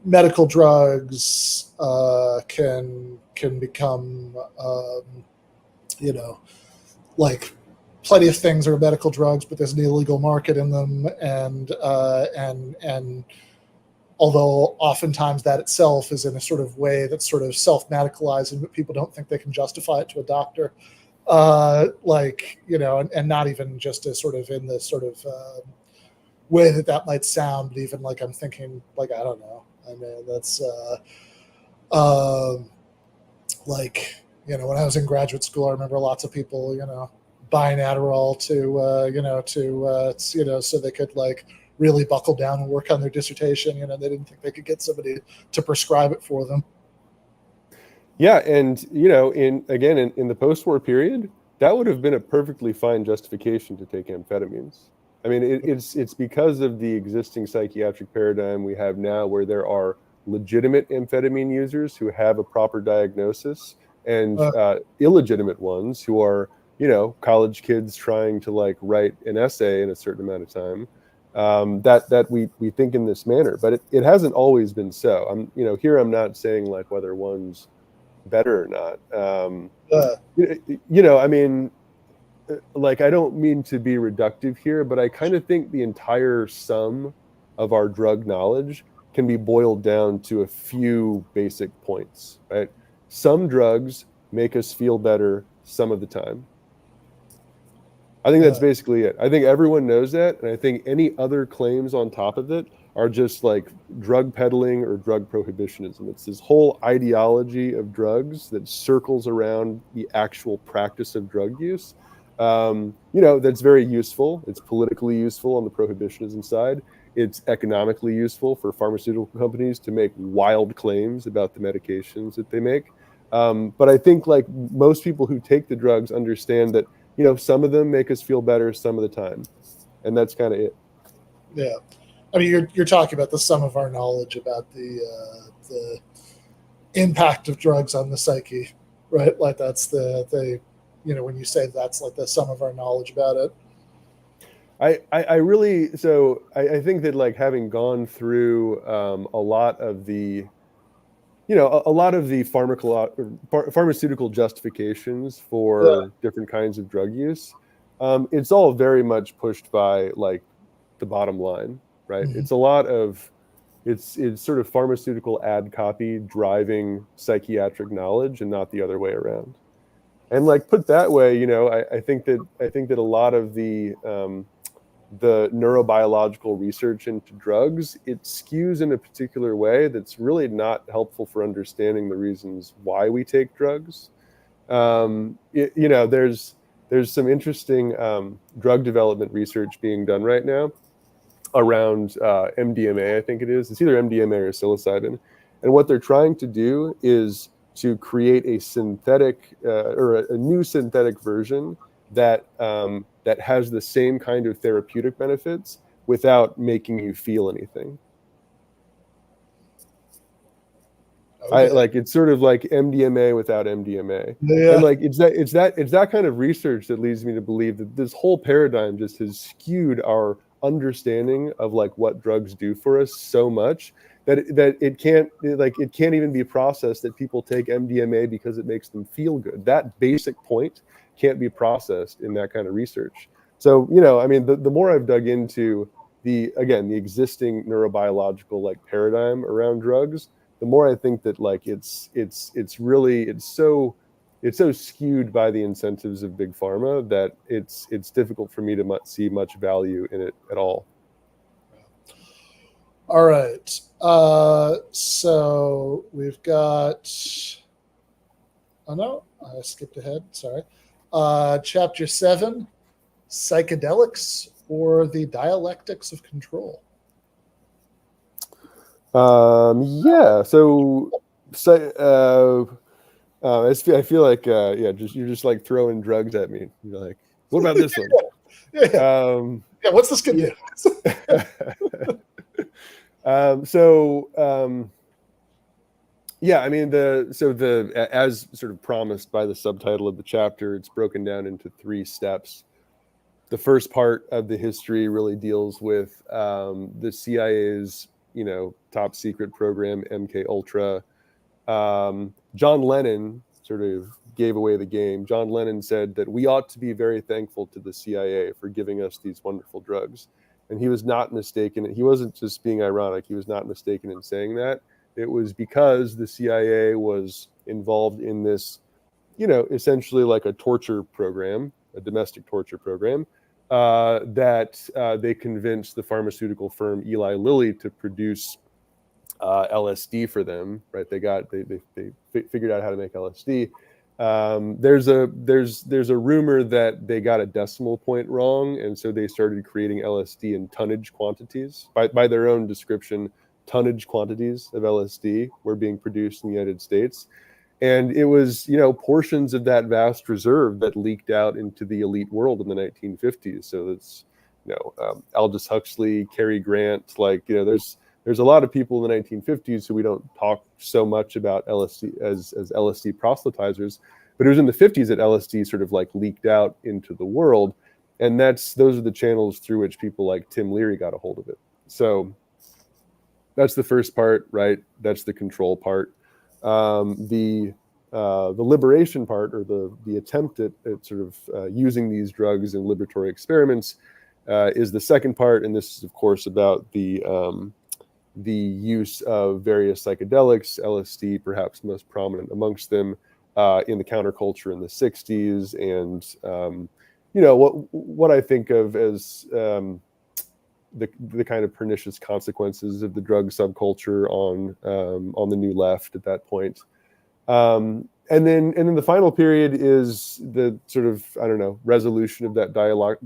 medical drugs can become like plenty of things are medical drugs, but there's an illegal market in them, and although oftentimes that itself is in a sort of way that's sort of self-medicalizing, but people don't think they can justify it to a doctor, and not even just as sort of in the sort of way that might sound, but even like I'm thinking, like, I don't know. I mean, that's like, when I was in graduate school, I remember lots of people, buying Adderall so they could like really buckle down and work on their dissertation. They didn't think they could get somebody to prescribe it for them. Yeah, and in the post-war period, that would have been a perfectly fine justification to take amphetamines. I mean, it's because of the existing psychiatric paradigm we have now, where there are legitimate amphetamine users who have a proper diagnosis, and illegitimate ones who are college kids trying to like write an essay in a certain amount of time. That we think in this manner, but it hasn't always been so. I'm not saying like whether one's better or not. Like, I don't mean to be reductive here, but I kind of think the entire sum of our drug knowledge can be boiled down to a few basic points, right? Some drugs make us feel better some of the time. I think that's basically it. I think everyone knows that, and I think any other claims on top of it are just like drug peddling or drug prohibitionism. It's this whole ideology of drugs that circles around the actual practice of drug use. That's very useful. It's politically useful on the prohibitionism side. It's economically useful for pharmaceutical companies to make wild claims about the medications that they make. But I think like most people who take the drugs understand that some of them make us feel better some of the time, and that's kind of it. Yeah, I mean, you're talking about the sum of our knowledge about the impact of drugs on the psyche, right? Like that's the when you say that's like the sum of our knowledge about it. I really, so I think that like having gone through a lot of the pharmaceutical justifications for different kinds of drug use, it's all very much pushed by like the bottom line, right? Mhm. It's a lot of it's sort of pharmaceutical ad copy driving psychiatric knowledge and not the other way around. And like put that way, I think that a lot of the neurobiological research into drugs, it skews in a particular way that's really not helpful for understanding the reasons why we take drugs. There's some interesting drug development research being done right now around MDMA, I think it is. It's either MDMA or psilocybin. And what they're trying to do is to create a synthetic or a new synthetic version that that has the same kind of therapeutic benefits without making you feel anything. Okay. It's sort of like MDMA without MDMA. Yeah. And like it's that kind of research that leads me to believe that this whole paradigm just has skewed our understanding of like what drugs do for us so much that it can't even be processed that people take MDMA because it makes them feel good. That basic point can't be processed in that kind of research. So, I mean, the more I've dug into the existing neurobiological like paradigm around drugs, the more I think that like it's so skewed by the incentives of big pharma that it's difficult for me to see much value in it at all. All right. So we've got. Oh no, I skipped ahead. Sorry. Chapter 7, psychedelics or the dialectics of control. Yeah. So I feel like you're just like throwing drugs at me. You're like, what about this one? Yeah. What's this gonna do? I mean, as sort of promised by the subtitle of the chapter, it's broken down into 3 steps. The first part of the history really deals with the CIA's, top secret program, MK Ultra. John Lennon sort of gave away the game. John Lennon said that we ought to be very thankful to the CIA for giving us these wonderful drugs. And he was not mistaken. He wasn't just being ironic. He was not mistaken in saying that. It was because the CIA was involved in this, essentially like a torture program, a domestic torture program, that they convinced the pharmaceutical firm Eli Lilly to produce LSD for them. Right? They figured out how to make LSD. There's a rumor that they got a decimal point wrong, and so they started creating LSD in tonnage quantities. By their own description, tonnage quantities of LSD were being produced in the United States. And it was, portions of that vast reserve that leaked out into the elite world in the 1950s. So it's, Aldous Huxley, Cary Grant, there's a lot of people in the 1950s who we don't talk so much about LSD as LSD proselytizers, but it was in the 50s that LSD sort of like leaked out into the world. And those are the channels through which people like Tim Leary got a hold of it. So that's the first part, right? That's the control part. The liberation part, or the attempt at sort of using these drugs in liberatory experiments, is the second part. And this is, of course, about the use of various psychedelics, LSD perhaps most prominent amongst them, in the counterculture in the 60s, and what I think of as the kind of pernicious consequences of the drug subculture on the new left at that point. And then the final period is the sort of, resolution of that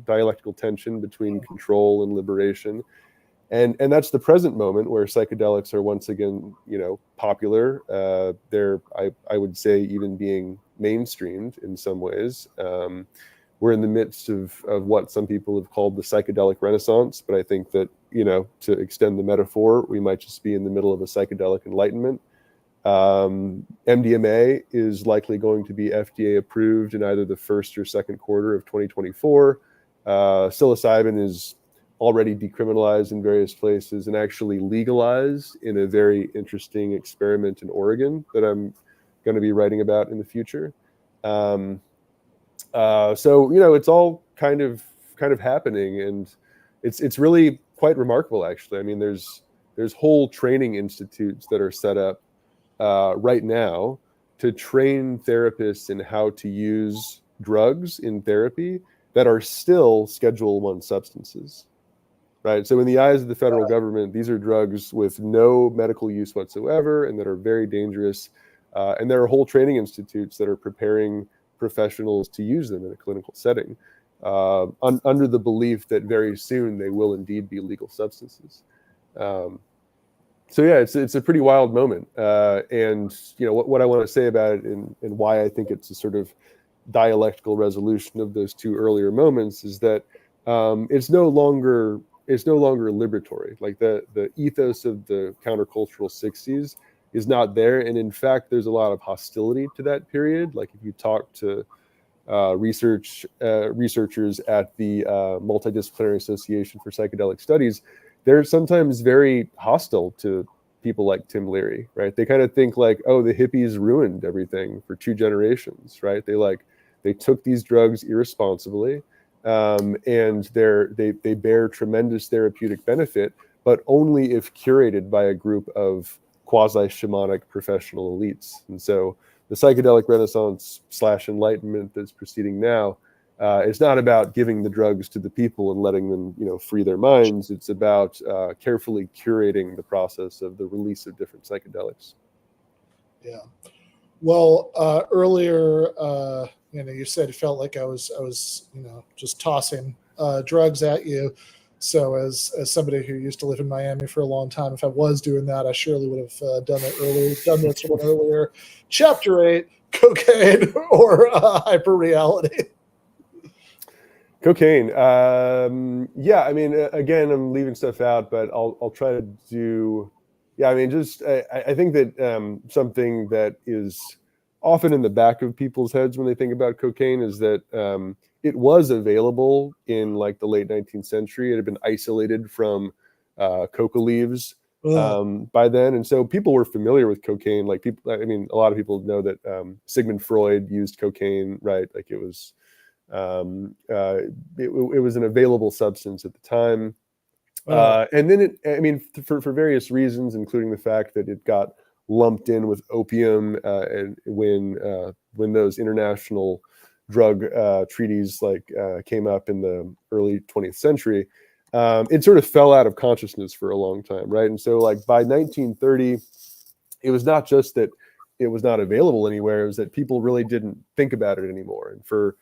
dialectical tension between control and liberation. And that's the present moment where psychedelics are once again, popular. They're, I would say, even being mainstreamed in some ways. We're in the midst of what some people have called the psychedelic renaissance, but I think that, to extend the metaphor, we might just be in the middle of a psychedelic enlightenment. MDMA is likely going to be FDA approved in either the first or second quarter of 2024. Psilocybin is already decriminalized in various places and actually legalized in a very interesting experiment in Oregon that I'm going to be writing about in the future. So it's all kind of happening, and it's really quite remarkable, actually. I mean, there's whole training institutes that are set up right now to train therapists in how to use drugs in therapy that are still Schedule I substances, right? So in the eyes of the federal government, these are drugs with no medical use whatsoever and that are very dangerous. And there are whole training institutes that are preparing professionals to use them in a clinical setting, under the belief that very soon they will indeed be legal substances. So yeah, it's a pretty wild moment. And what I want to say about it and why I think it's a sort of dialectical resolution of those two earlier moments is that it's no longer liberatory. Like the ethos of the countercultural 60s is not there, and in fact there's a lot of hostility to that period. Like if you talk to researchers at the Multidisciplinary Association for Psychedelic Studies, they're sometimes very hostile to people like Tim Leary, right? They kind of think like, oh, the hippies ruined everything for 2 generations, right? They took these drugs irresponsibly, and they bear tremendous therapeutic benefit, but only if curated by a group of quasi-shamanic professional elites. And so the psychedelic renaissance / enlightenment that's proceeding now, it's not about giving the drugs to the people and letting them, free their minds. It's about carefully curating the process of the release of different psychedelics. Yeah. Well, earlier, you said it felt like I was, just tossing drugs at you. So as somebody who used to live in Miami for a long time, if I was doing that, I surely would have done this one earlier. Chapter 8, cocaine or hyperreality. Cocaine. Yeah, I mean, again, I'm leaving stuff out, but I'll try to do. Yeah, I mean, I think that something that is often in the back of people's heads when they think about cocaine is that it was available in like the late 19th century. It had been isolated from coca leaves by then, and so people were familiar with cocaine. Like people, I mean, a lot of people know that Sigmund Freud used cocaine, right? Like it was an available substance at the time. And then for various reasons, including the fact that it got lumped in with opium, and when those international drug treaties came up in the early 20th century, it sort of fell out of consciousness for a long time, right? And so by 1930, it was not just that it was not available anywhere, it was that people really didn't think about it anymore. And for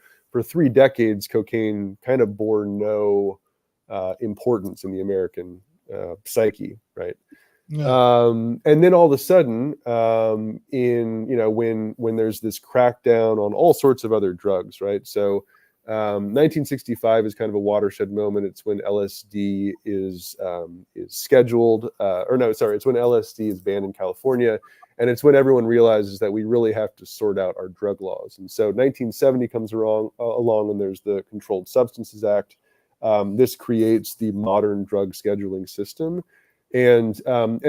3 decades, cocaine kind of bore no importance in the American psyche, right? Yeah. And then all of a sudden, when there's this crackdown on all sorts of other drugs, right? So 1965 is kind of a watershed moment. It's when LSD is scheduled, it's when LSD is banned in California. And it's when everyone realizes that we really have to sort out our drug laws. And so 1970 comes along and there's the Controlled Substances Act. This creates the modern drug scheduling system. And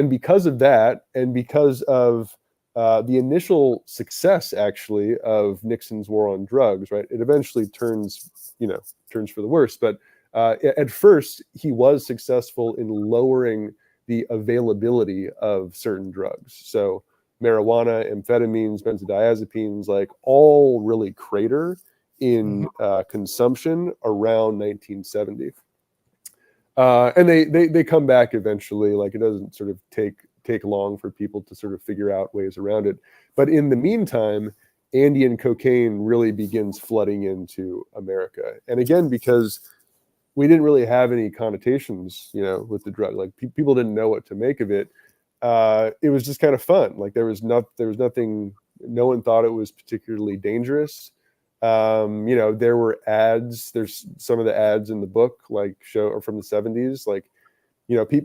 because of that, and because of the initial success, actually, of Nixon's war on drugs, right, it eventually turns for the worse. But at first, he was successful in lowering the availability of certain drugs. So marijuana, amphetamines, benzodiazepines, all really crater in consumption around 1970. And they come back eventually. It doesn't sort of take long for people to sort of figure out ways around it. But in the meantime, Andean cocaine really begins flooding into America. And again, because we didn't really have any connotations, with the drug. People didn't know what to make of it. It was just kind of fun. There was nothing. No one thought it was particularly dangerous. There were ads. There's some of the ads in the book, are from the 70s.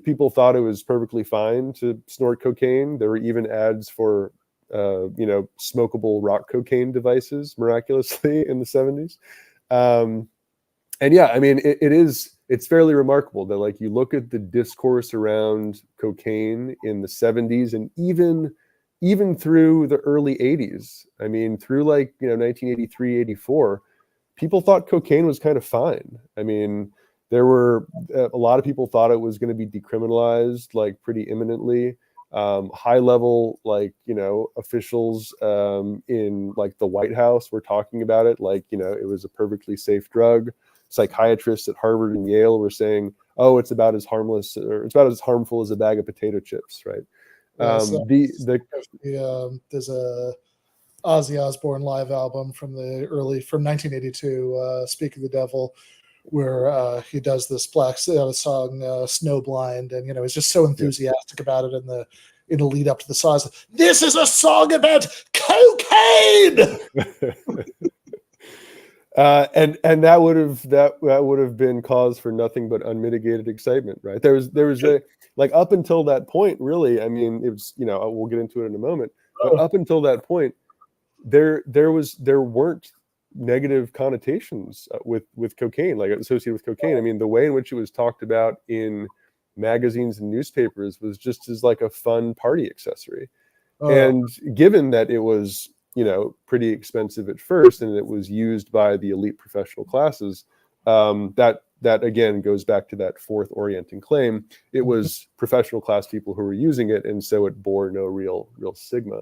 People thought it was perfectly fine to snort cocaine. There were even ads for smokable rock cocaine devices miraculously in the 70s. And yeah, I mean, it's fairly remarkable that, like, you look at the discourse around cocaine in the 70s and even through the early 80s. I mean, through 1983, 84, people thought cocaine was kind of fine. I mean, there were a lot of people thought it was going to be decriminalized like pretty imminently. High level officials in like the White House were talking about it like it was a perfectly safe drug. Psychiatrists at Harvard and Yale were saying, "Oh, it's about as harmless, or it's about as harmful as a bag of potato chips." Right? There's a Ozzy Osbourne live album from 1982, "Speak of the Devil," where he does this Black Sabbath song, "Snowblind," and he's just so enthusiastic about it in the lead up to the song. This is a song about cocaine. And that would have been cause for nothing but unmitigated excitement, right? There was a up until that point, really. I mean, it was we'll get into it in a moment, but up until that point, there weren't negative connotations with cocaine, like associated with cocaine. I mean, the way in which it was talked about in magazines and newspapers was just as like a fun party accessory. And given that it was pretty expensive at first, and it was used by the elite professional classes, that again goes back to that fourth orienting claim. It was professional class people who were using it, and so it bore no real stigma.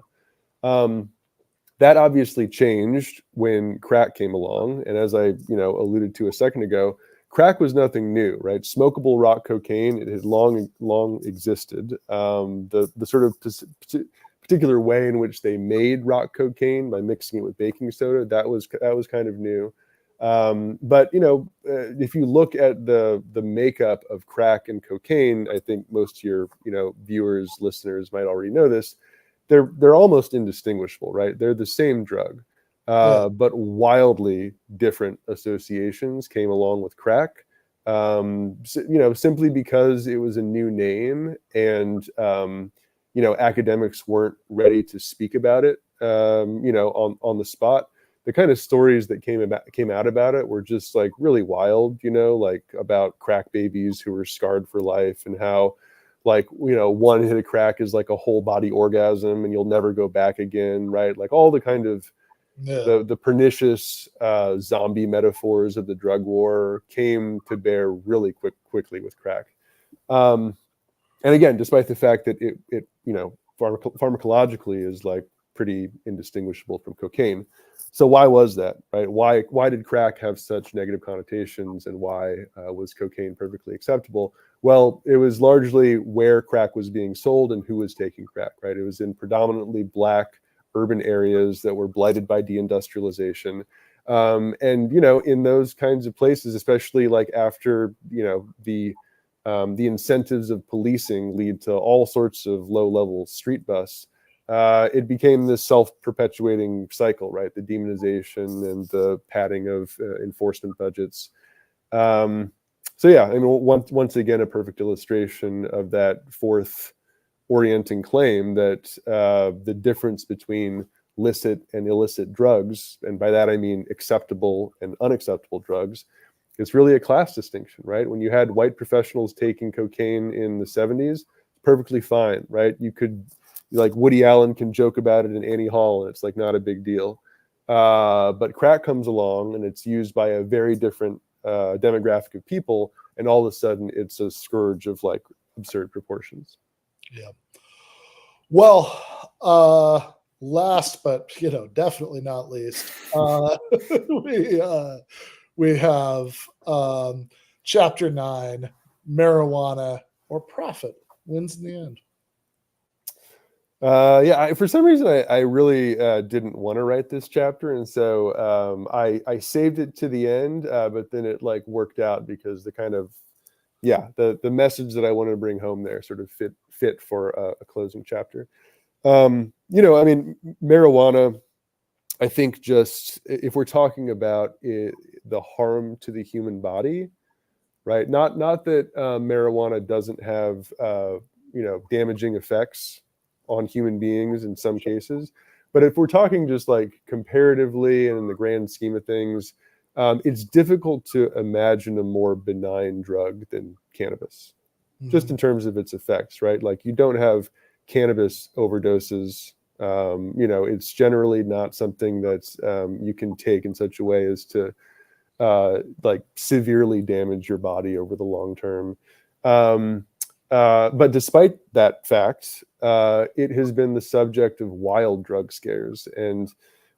That obviously changed when crack came along, and as I alluded to a second ago, crack was nothing new, right? Smokable rock cocaine, it had long existed. The sort of particular way in which they made rock cocaine by mixing it with baking soda, that was kind of new. But if you look at the makeup of crack and cocaine, I think most of your viewers, listeners might already know this. They're almost indistinguishable, right? They're the same drug, but wildly different associations came along with crack. Simply because it was a new name, and academics weren't ready to speak about it, on the spot. The kind of stories that came out about it were just like really wild, like about crack babies who were scarred for life, and how one hit of crack is like a whole body orgasm and you'll never go back again, right? Like all the kind of the pernicious zombie metaphors of the drug war came to bear really quickly with crack. And again, despite the fact that it pharmacologically is like pretty indistinguishable from cocaine. So why was that, right? Why did crack have such negative connotations, and why was cocaine perfectly acceptable? Well, it was largely where crack was being sold and who was taking crack, right? It was in predominantly Black urban areas that were blighted by deindustrialization. And, in those kinds of places, especially like after, the incentives of policing lead to all sorts of low-level street bus, it became this self-perpetuating cycle, right? The demonization and the padding of enforcement budgets. So yeah, I mean, once again, a perfect illustration of that fourth orienting claim that the difference between licit and illicit drugs, and by that I mean acceptable and unacceptable drugs, it's really a class distinction, right? When you had white professionals taking cocaine in the 70s, perfectly fine, right? You could, like, Woody Allen can joke about it in Annie Hall, and it's like not a big deal. But crack comes along, and it's used by a very different demographic of people, and all of a sudden it's a scourge of like absurd proportions. Yeah. Well, last but definitely not least, we have chapter 9, marijuana or profit wins in the end. For some reason I really didn't want to write this chapter, and so I saved it to the end, but then it like worked out because the kind of the message that I wanted to bring home there sort of fit for a closing chapter. I mean, marijuana, I think, just if we're talking about the harm to the human body, right? Not that marijuana doesn't have damaging effects on human beings in some cases. But if we're talking just like comparatively and in the grand scheme of things, it's difficult to imagine a more benign drug than cannabis, just in terms of its effects, right? Like you don't have cannabis overdoses. It's generally not something that's you can take in such a way as to like severely damage your body over the long term. But despite that fact, it has been the subject of wild drug scares. And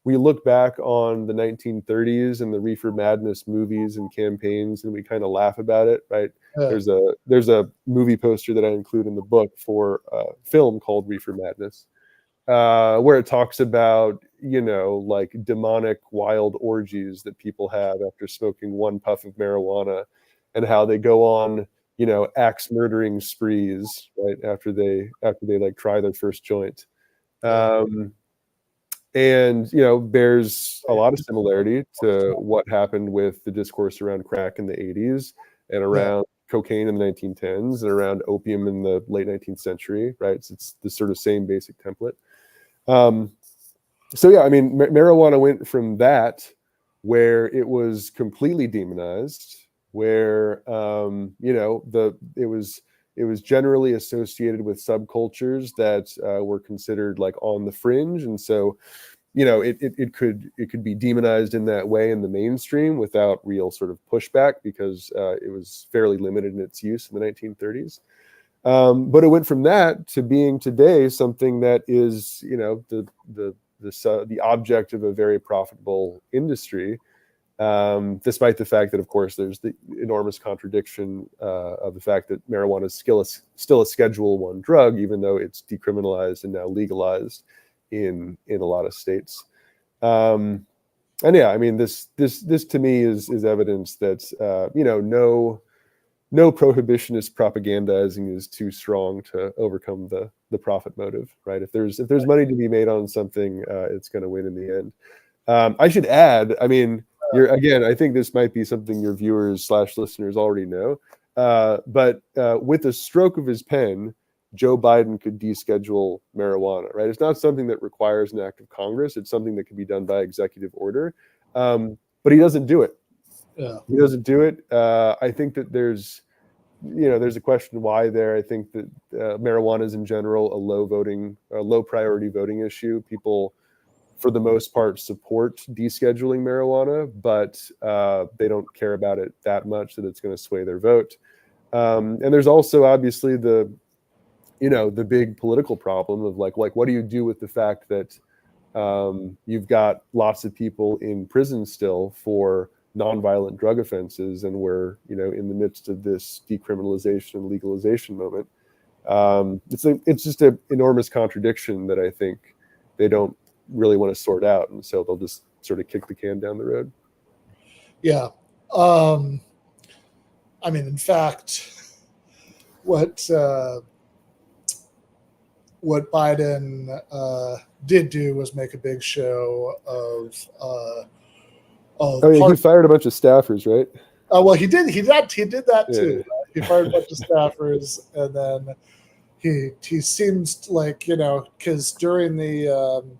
we look back on the 1930s and the reefer madness movies and campaigns, and we kind of laugh about it, right? Yeah. There's a movie poster that I include in the book for a film called Reefer Madness, where it talks about, like demonic wild orgies that people have after smoking one puff of marijuana, and how they go on, axe murdering sprees, right, after they like try their first joint. And bears a lot of similarity to what happened with the discourse around crack in the 80s and around cocaine in the 1910s and around opium in the late 19th century, right? So it's the sort of same basic template. So yeah, I mean, marijuana went from that, where it was completely demonized, where it was generally associated with subcultures that were considered like on the fringe, and so it could be demonized in that way in the mainstream without real sort of pushback, because it was fairly limited in its use in the 1930s. But it went from that to being today something that is the object of a very profitable industry, despite the fact that, of course, there's the enormous contradiction of the fact that marijuana is still a Schedule I drug, even though it's decriminalized and now legalized in a lot of states. And yeah, I mean, this to me is evidence that no prohibitionist propagandizing is too strong to overcome the profit motive, right? If there's money to be made on something, it's going to win in the end. I should add, I mean, I think this might be something your viewers / listeners already know, but with a stroke of his pen, Joe Biden could deschedule marijuana, right? It's not something that requires an act of Congress. It's something that can be done by executive order, but he doesn't do it. Yeah. He doesn't do it. I think that there's a question why there. I think that marijuana is in general a low priority voting issue. People, for the most part, support descheduling marijuana, but they don't care about it that much that it's going to sway their vote. And there's also obviously the big political problem of like what do you do with the fact that you've got lots of people in prison still for nonviolent drug offenses, and we're in the midst of this decriminalization and legalization moment. It's just an enormous contradiction that I think they don't really want to sort out, and so they'll just sort of kick the can down the road. Yeah. I mean, in fact, what Biden did do was make a big show of he fired a bunch of staffers, right? Well, he did that too. He fired a bunch of staffers, and then he seems like, because during the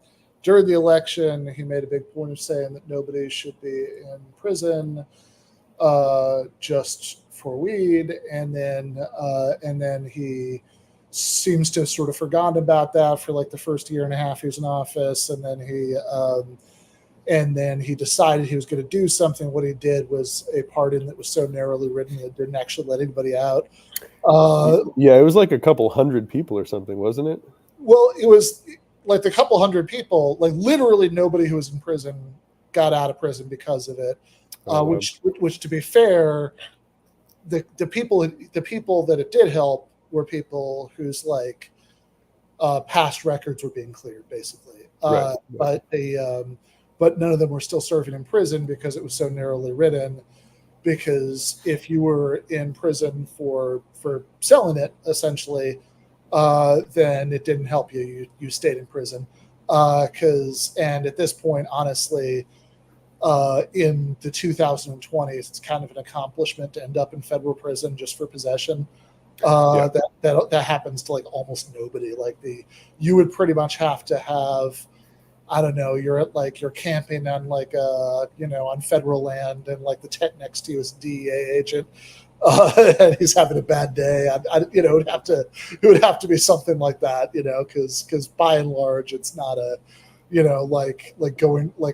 election, he made a big point of saying that nobody should be in prison just for weed, and then he seems to have sort of forgotten about that for like the first year and a half he was in office, and then he decided he was going to do something. What he did was a pardon that was so narrowly written that it didn't actually let anybody out. It was like a couple hundred people or something, wasn't it? Well, it was like a couple hundred people, like literally nobody who was in prison got out of prison because of it. Which to be fair, the people that it did help were people whose like past records were being cleared, basically. Right. But none of them were still serving in prison because it was so narrowly written. Because if you were in prison for selling it, essentially, then it didn't help you. You stayed in prison. And at this point, honestly, in the 2020s, it's kind of an accomplishment to end up in federal prison just for possession. That happens to like almost nobody. Like you would pretty much have to have, I don't know, you're camping on like on federal land, and like the tent next to you is a DEA agent, and he's having a bad day. It would have to be something like that, because by and large it's not a,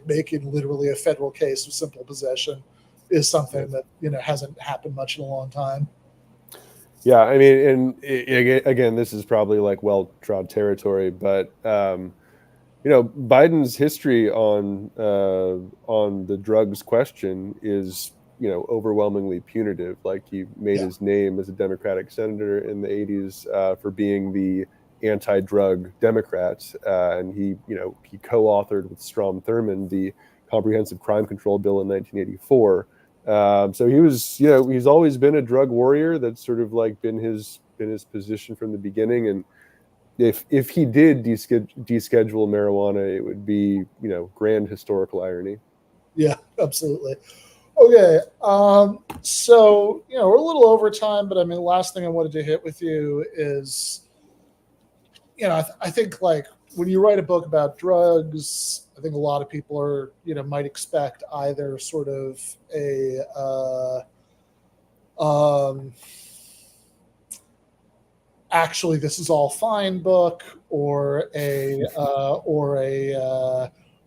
making literally a federal case of simple possession is something that hasn't happened much in a long time. Yeah, I mean, and again, this is probably like well-trod territory, but Biden's history on the drugs question is overwhelmingly punitive. Like, he made his name as a Democratic senator in the 80s for being the anti-drug Democrat, and he co-authored with Strom Thurmond the Comprehensive Crime Control Bill in 1984. So he was, he's always been a drug warrior. That's sort of like been his position from the beginning. And if he did deschedule marijuana, it would be, grand historical irony. Yeah, absolutely. Okay, so we're a little over time, but I mean, the last thing I wanted to hit with you is, I think like when you write a book about drugs, I think a lot of people are, might expect either sort of a actually this is all fine book, or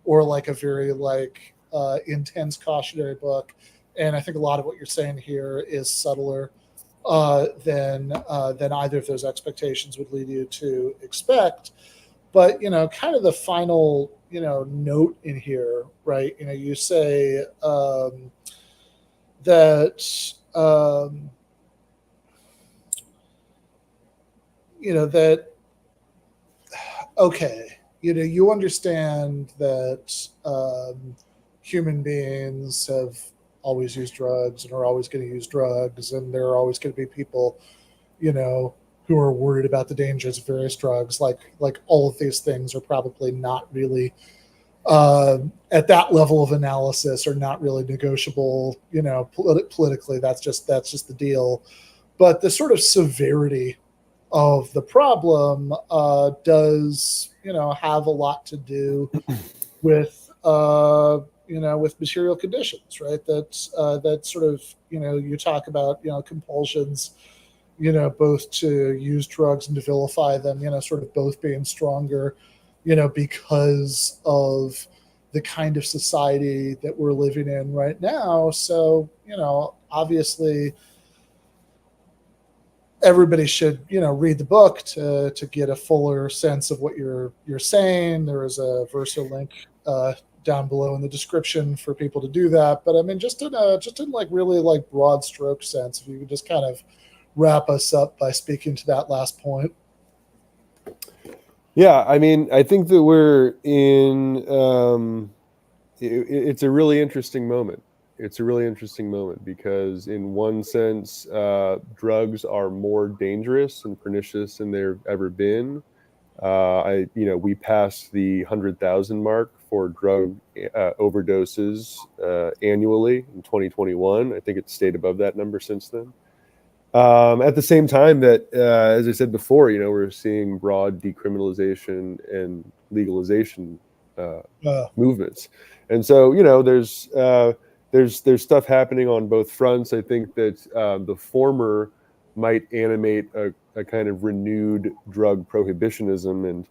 like a very like intense cautionary book. And I think a lot of what you're saying here is subtler than either of those expectations would lead you to expect. But kind of the final note in here, right? You say that that okay, you understand that human beings have always used drugs and are always going to use drugs, and there are always going to be people who are worried about the dangers of various drugs. Like all of these things are probably not really at that level of analysis, are not really negotiable politically. That's just the deal. But the sort of severity of the problem does have a lot to do with with material conditions, right? That sort of you talk about compulsions, both to use drugs and to vilify them, sort of both being stronger, because of the kind of society that we're living in right now. So obviously everybody should read the book to get a fuller sense of what you're saying. There is a Verso link down below in the description for people to do that. But I mean, just in like really like broad stroke sense, if you could just kind of wrap us up by speaking to that last point. Yeah, I mean, I think that we're in it's a really interesting moment. It's a really interesting moment because in one sense, drugs are more dangerous and pernicious than they've ever been. We passed the 100,000 mark for drug overdoses annually in 2021. I think it's stayed above that number since then. At the same time that, as I said before, we're seeing broad decriminalization and legalization movements. And so, there's stuff happening on both fronts. I think that the former might animate a kind of renewed drug prohibitionism. And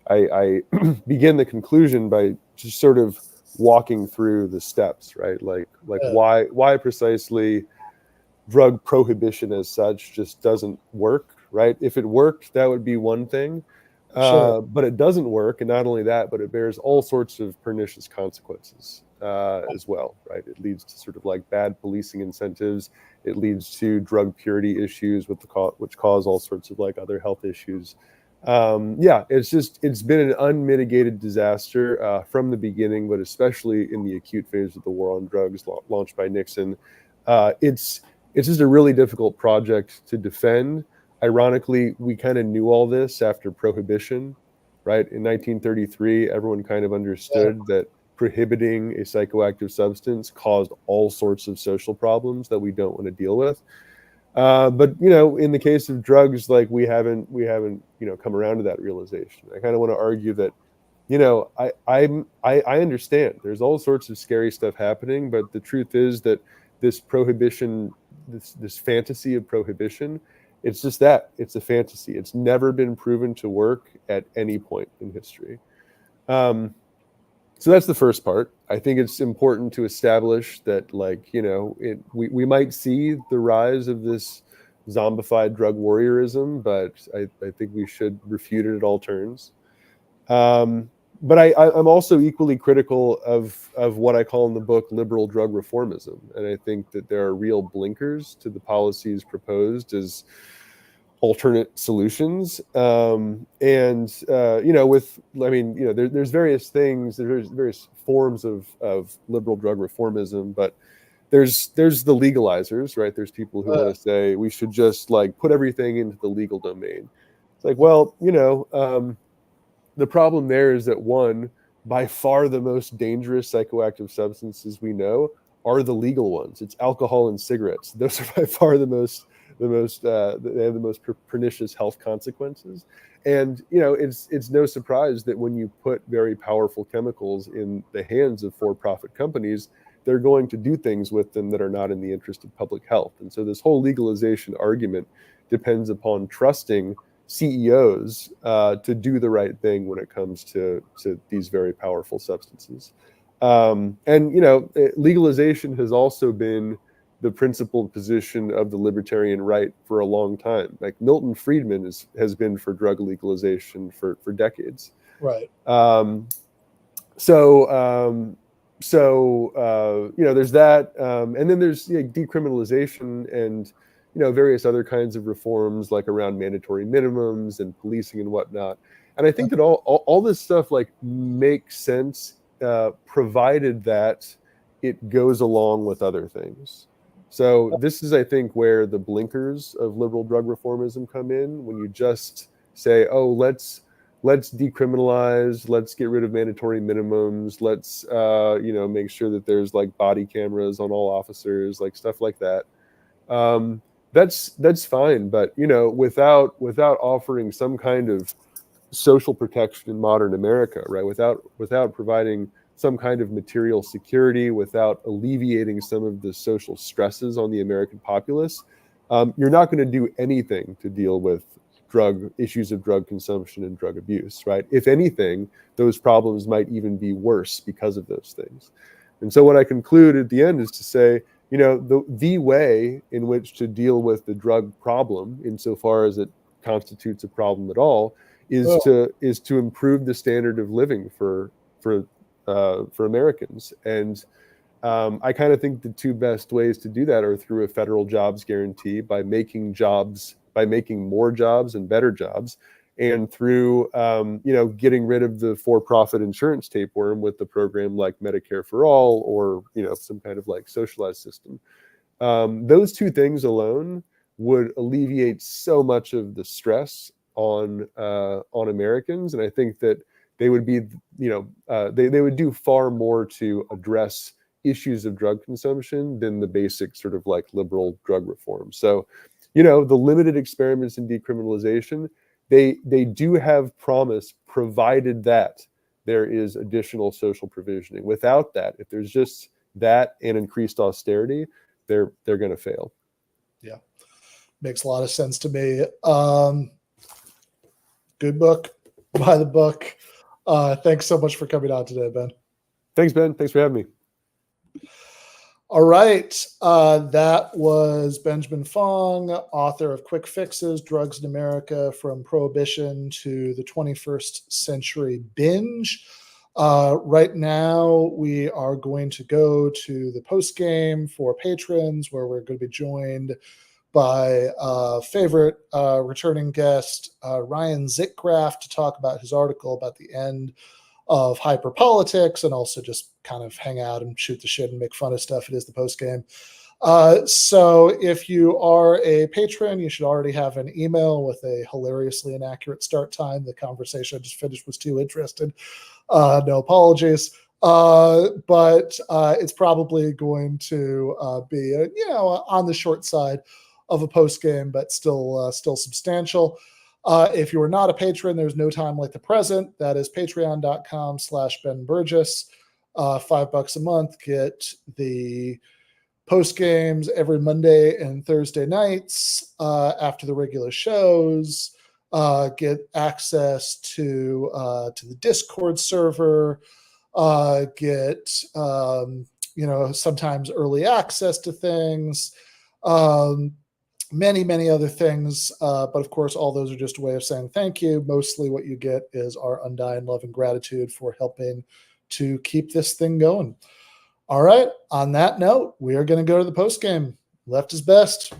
I begin the conclusion by just sort of walking through the steps, right? Like why precisely drug prohibition as such just doesn't work, right? If it worked, that would be one thing. Sure. But it doesn't work. And not only that, but it bears all sorts of pernicious consequences as well, right? It leads to sort of like bad policing incentives. It leads to drug purity issues which cause all sorts of like other health issues. It's been an unmitigated disaster from the beginning, but especially in the acute phase of the war on drugs launched by Nixon. It's just a really difficult project to defend. Ironically, we kind of knew all this after Prohibition, right? In 1933, everyone kind of understood that prohibiting a psychoactive substance caused all sorts of social problems that we don't want to deal with. But in the case of drugs, like we haven't come around to that realization. I kind of want to argue that I understand there's all sorts of scary stuff happening, but the truth is that this prohibition, this fantasy of prohibition, it's just that it's a fantasy. It's never been proven to work at any point in history. So that's the first part. I think it's important to establish that, we might see the rise of this zombified drug warriorism, but I think we should refute it at all turns. But I'm also equally critical of what I call in the book liberal drug reformism, and I think that there are real blinkers to the policies proposed as alternate solutions. There's various things, there's various forms of liberal drug reformism, but there's the legalizers, right? There's people who want to say we should just put everything into the legal domain. It's like, well, the problem there is that, one, by far the most dangerous psychoactive substances we know are the legal ones. It's alcohol and cigarettes. Those are by far they have the most pernicious health consequences. And it's no surprise that when you put very powerful chemicals in the hands of for-profit companies, they're going to do things with them that are not in the interest of public health. And so this whole legalization argument depends upon trusting CEOs to do the right thing when it comes to these very powerful substances. Legalization has also been the principled position of the libertarian right for a long time. Like Milton Friedman has been for drug legalization for decades. Right. There's that, and then there's decriminalization and various other kinds of reforms, like around mandatory minimums and policing and whatnot. And I think that all this stuff makes sense, provided that it goes along with other things. So this is, I think, where the blinkers of liberal drug reformism come in, when you just say, oh, let's decriminalize, let's get rid of mandatory minimums, let's make sure that there's body cameras on all officers, stuff like that. That's fine, but without offering some kind of social protection in modern America, right? Without providing some kind of material security, without alleviating some of the social stresses on the American populace, you're not going to do anything to deal with issues of drug consumption and drug abuse, right? If anything, those problems might even be worse because of those things. And so what I conclude at the end is to say, the way in which to deal with the drug problem, insofar as it constitutes a problem at all, is to improve the standard of living for Americans. And I kind of think the two best ways to do that are through a federal jobs guarantee, by making more jobs and better jobs, and through getting rid of the for-profit insurance tapeworm with the program like Medicare for All, or some kind of socialized system. Those two things alone would alleviate so much of the stress on Americans, and I think that they would be they would do far more to address issues of drug consumption than the basic sort of liberal drug reform. So the limited experiments in decriminalization, they do have promise, provided that there is additional social provisioning. Without that, if there's just that and increased austerity, they're going to fail. Yeah, makes a lot of sense to me. Good book, buy the book. Thanks so much for coming on today, Ben. Thanks, Ben. Thanks for having me. All right. That was Benjamin Fong, author of Quix Fixes Drugs in America from Prohibition to the 21st Century Binge. Right now, we are going to go to the postgame for patrons, where we're going to be joined by favorite returning guest, Ryan Zickgraf, to talk about his article about the end of hyperpolitics, and also just kind of hang out and shoot the shit and make fun of stuff. It is the post game. So if you are a patron, you should already have an email with a hilariously inaccurate start time. The conversation I just finished was too interested. No apologies. But it's probably going to be, on the short side of a post game, but still substantial. If you are not a patron, there's no time like the present. That is patreon.com/Ben Burgis. $5 a month. Get the post games every Monday and Thursday nights after the regular shows. Get access to the Discord server. Get sometimes early access to things. Many other things, but of course, all those are just a way of saying thank you. Mostly what you get is our undying love and gratitude for helping to keep this thing going. All right, on that note, we are going to go to the post game. Left is best.